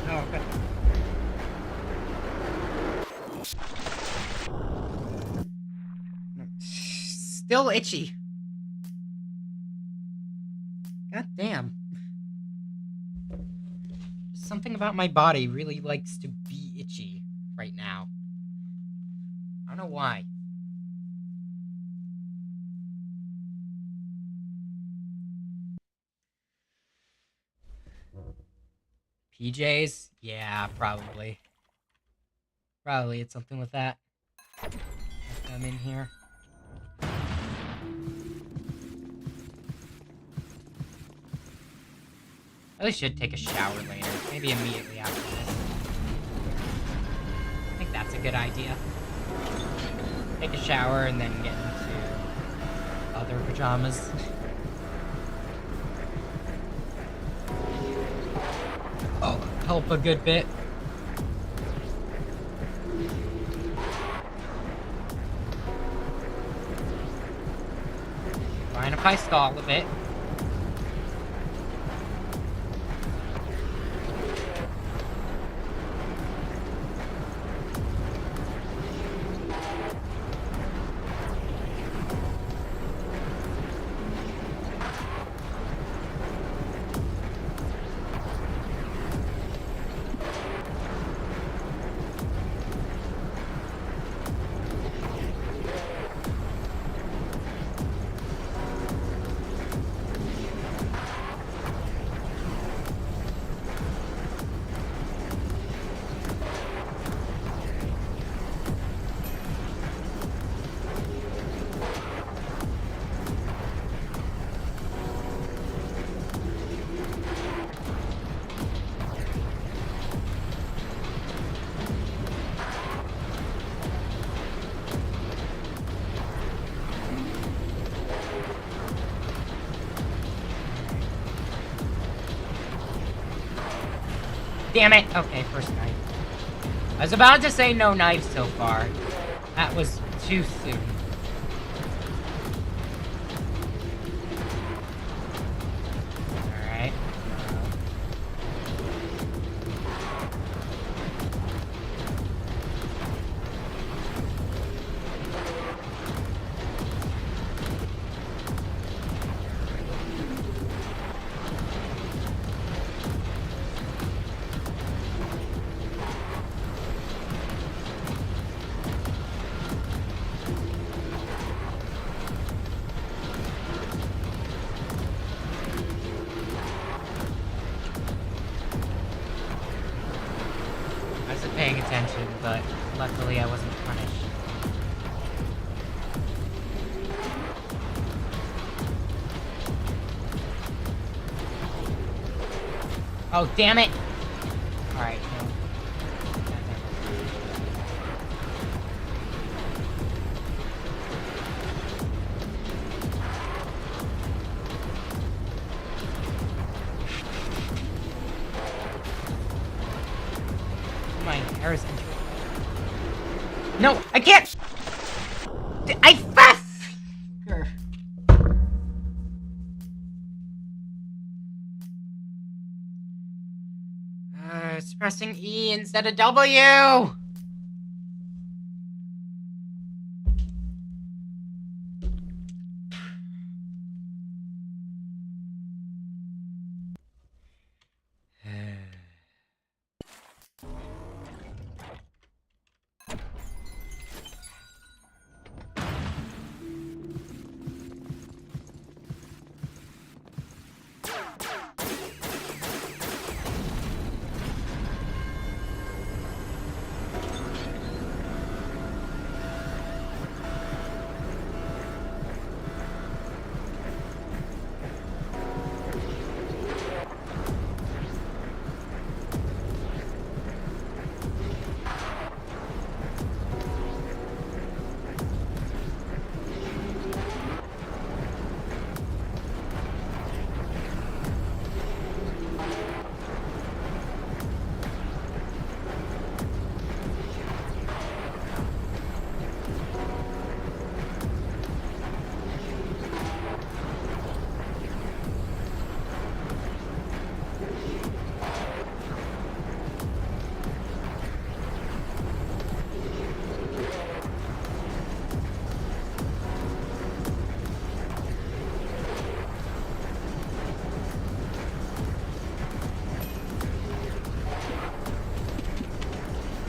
Oh, okay. No. Still itchy. God damn. Something about my body really likes to be itchy right now. I don't know why. PJs? Yeah, probably. Probably it's something with that. Get them in here. I really should take a shower later. Maybe immediately after this. I think that's a good idea. Take a shower and then get into other pajamas. Oh, help a good bit. Fine if I stall a bit. Damn it! Okay, first knife. I was about to say no knives so far. That was too soon. Alright. I wasn't paying attention, but luckily I wasn't punished. Oh, damn it! Alright, no. my hair is entering. No, I can't! I fast! It's pressing E instead of W!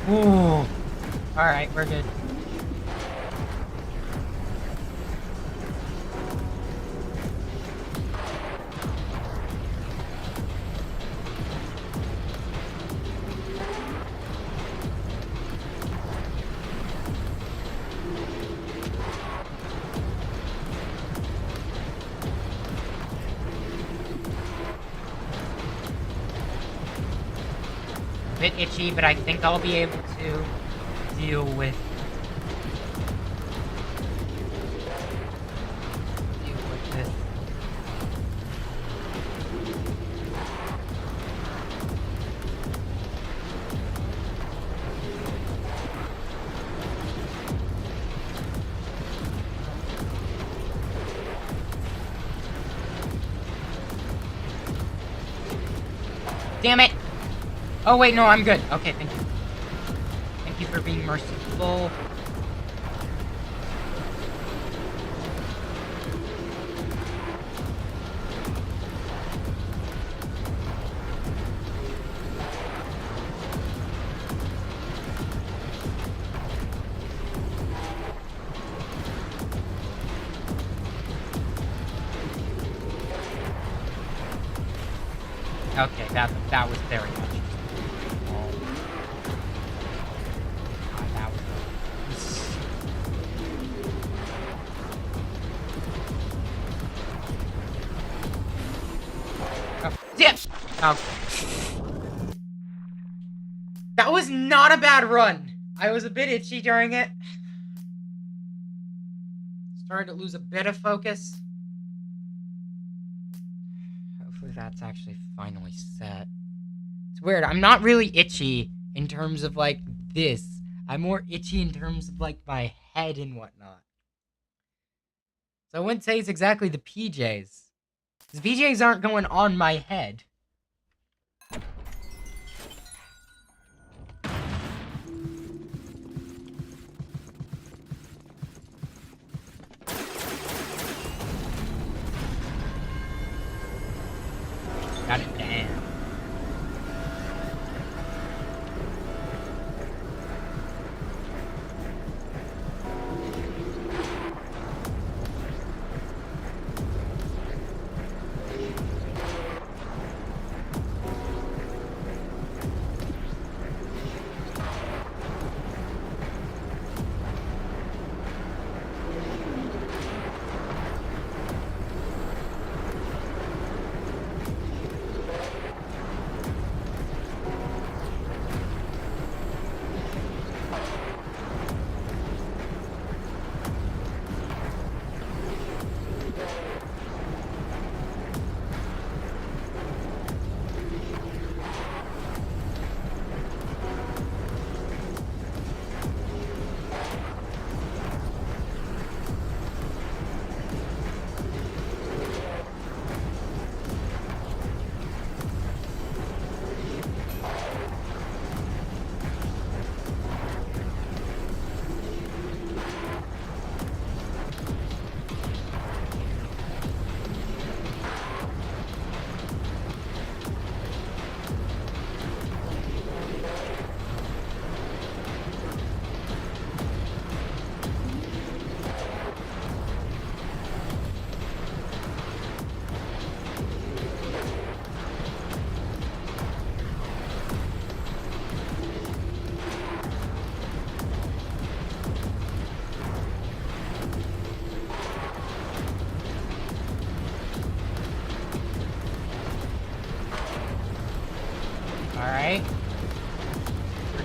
Ooh. Alright, we're good. Bit itchy, but I think I'll be able to deal with this. Damn it! Oh wait, no, I'm good. Okay, thank you. Thank you for being merciful. Okay, that was very much. Oh. That was not a bad run. I was a bit itchy during it. Started to lose a bit of focus. Hopefully that's actually finally set. It's weird. I'm not really itchy in terms of like this. I'm more itchy in terms of like my head and whatnot. So I wouldn't say it's exactly the PJs. The PJs aren't going on my head. Got it down.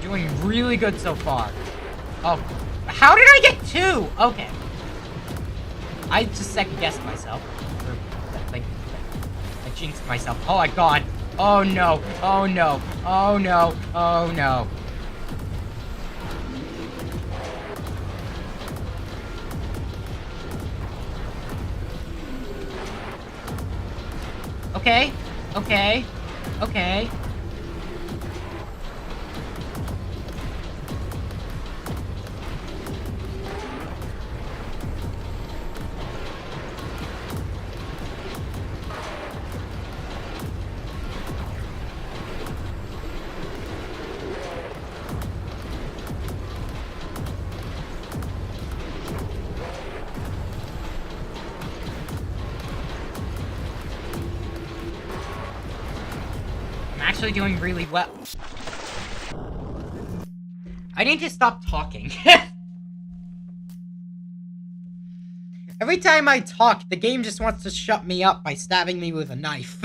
doing really good so far. Oh, how did I get 2? Okay. I just second-guessed myself. Like, I jinxed myself. Oh my god. Oh no. Oh no. Oh no. Oh no. Okay. Okay. Okay. Actually doing really well. I need to stop talking. Every time I talk, the game just wants to shut me up by stabbing me with a knife.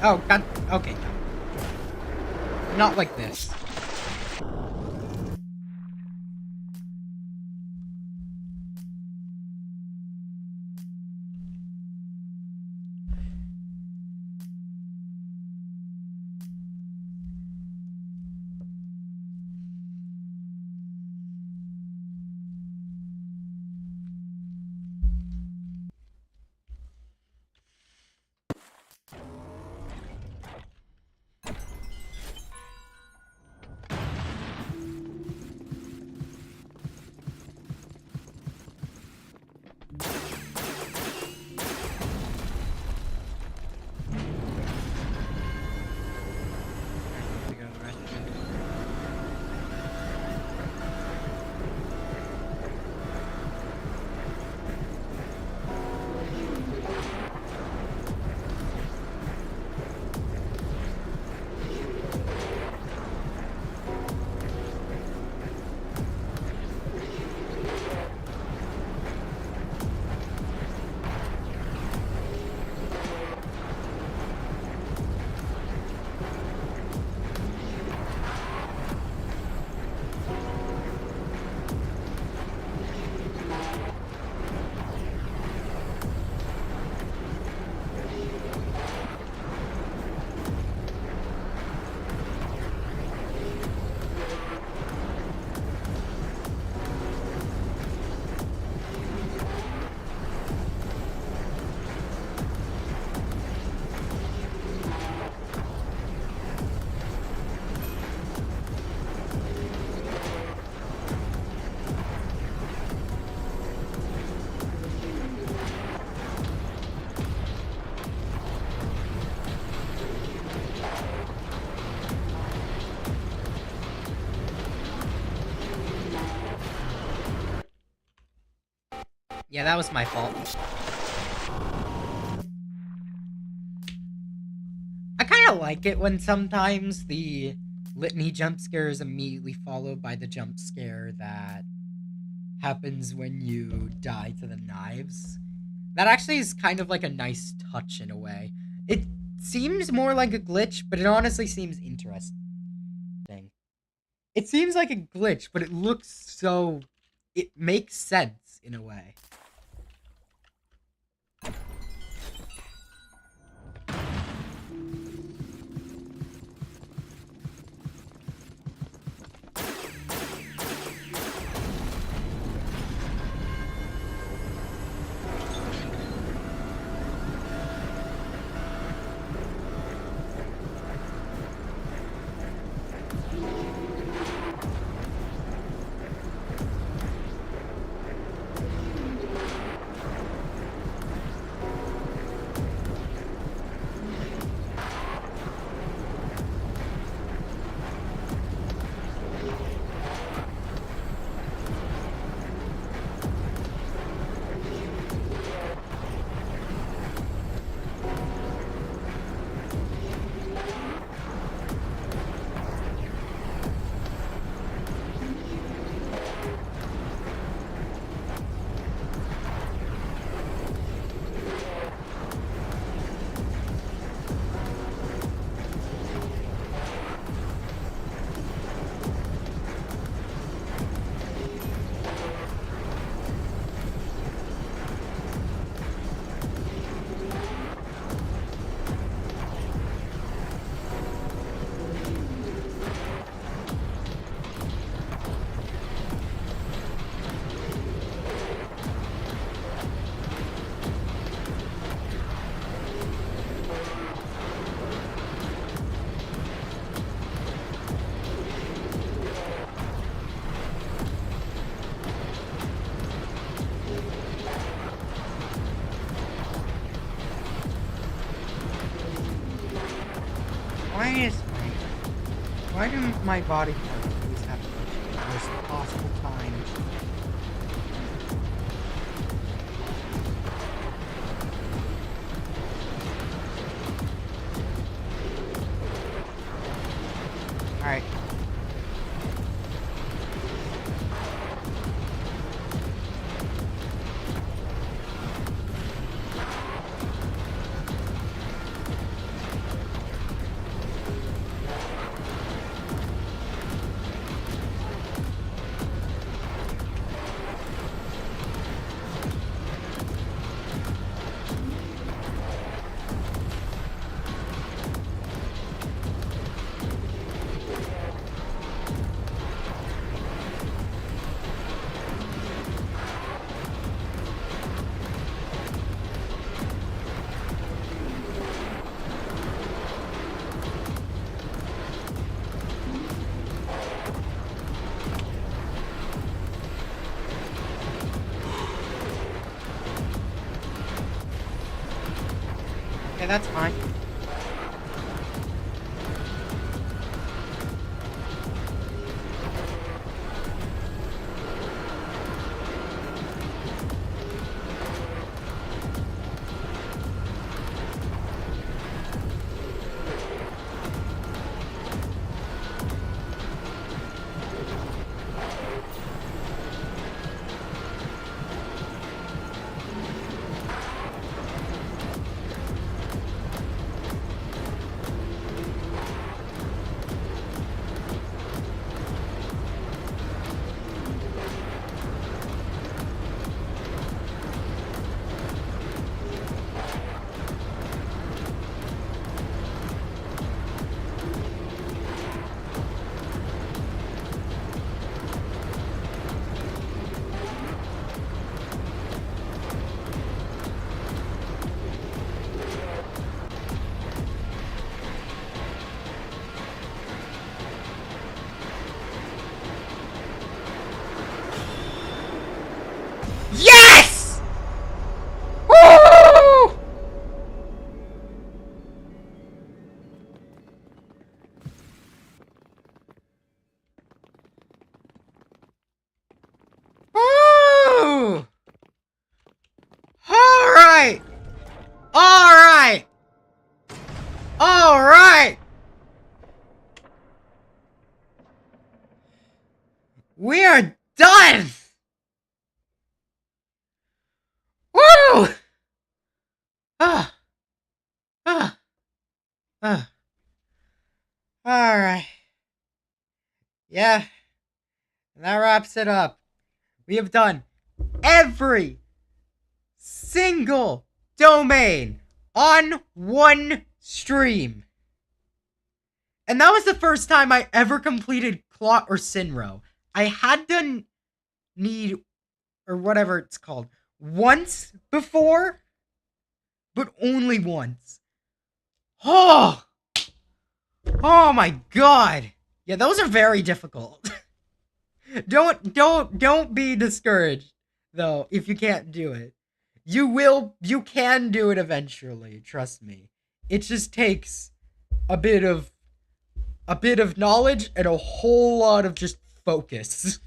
Oh, God. Okay. Not like this. Yeah, that was my fault. I kind of like it when sometimes the litany jump scare is immediately followed by the jump scare that happens when you die to the knives. That actually is kind of like a nice touch in a way. It seems more like a glitch, but it honestly seems interesting. It seems like a glitch, but it looks so... It makes sense in a way. Why do my body parts always have to be at the worst possible time? Alright. Okay, that's fine. Yes! Woo! Woo! Alright! Alright! Alright! We are done! Woo! Ah. Ah. Ah. Alright. Yeah. And that wraps it up. We have done every single domain on one stream. And that was the first time I ever completed Clot or Sinro. I had done Need, or whatever it's called, once before, but only once. Oh! Oh my god! Yeah, those are very difficult. Don't be discouraged, though, if you can't do it. You can do it eventually, trust me. It just takes a bit of knowledge and a whole lot of just focus.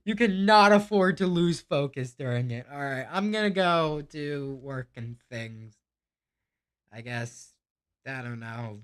You cannot afford to lose focus during it. Alright, I'm gonna go do work and things. I guess. I don't know.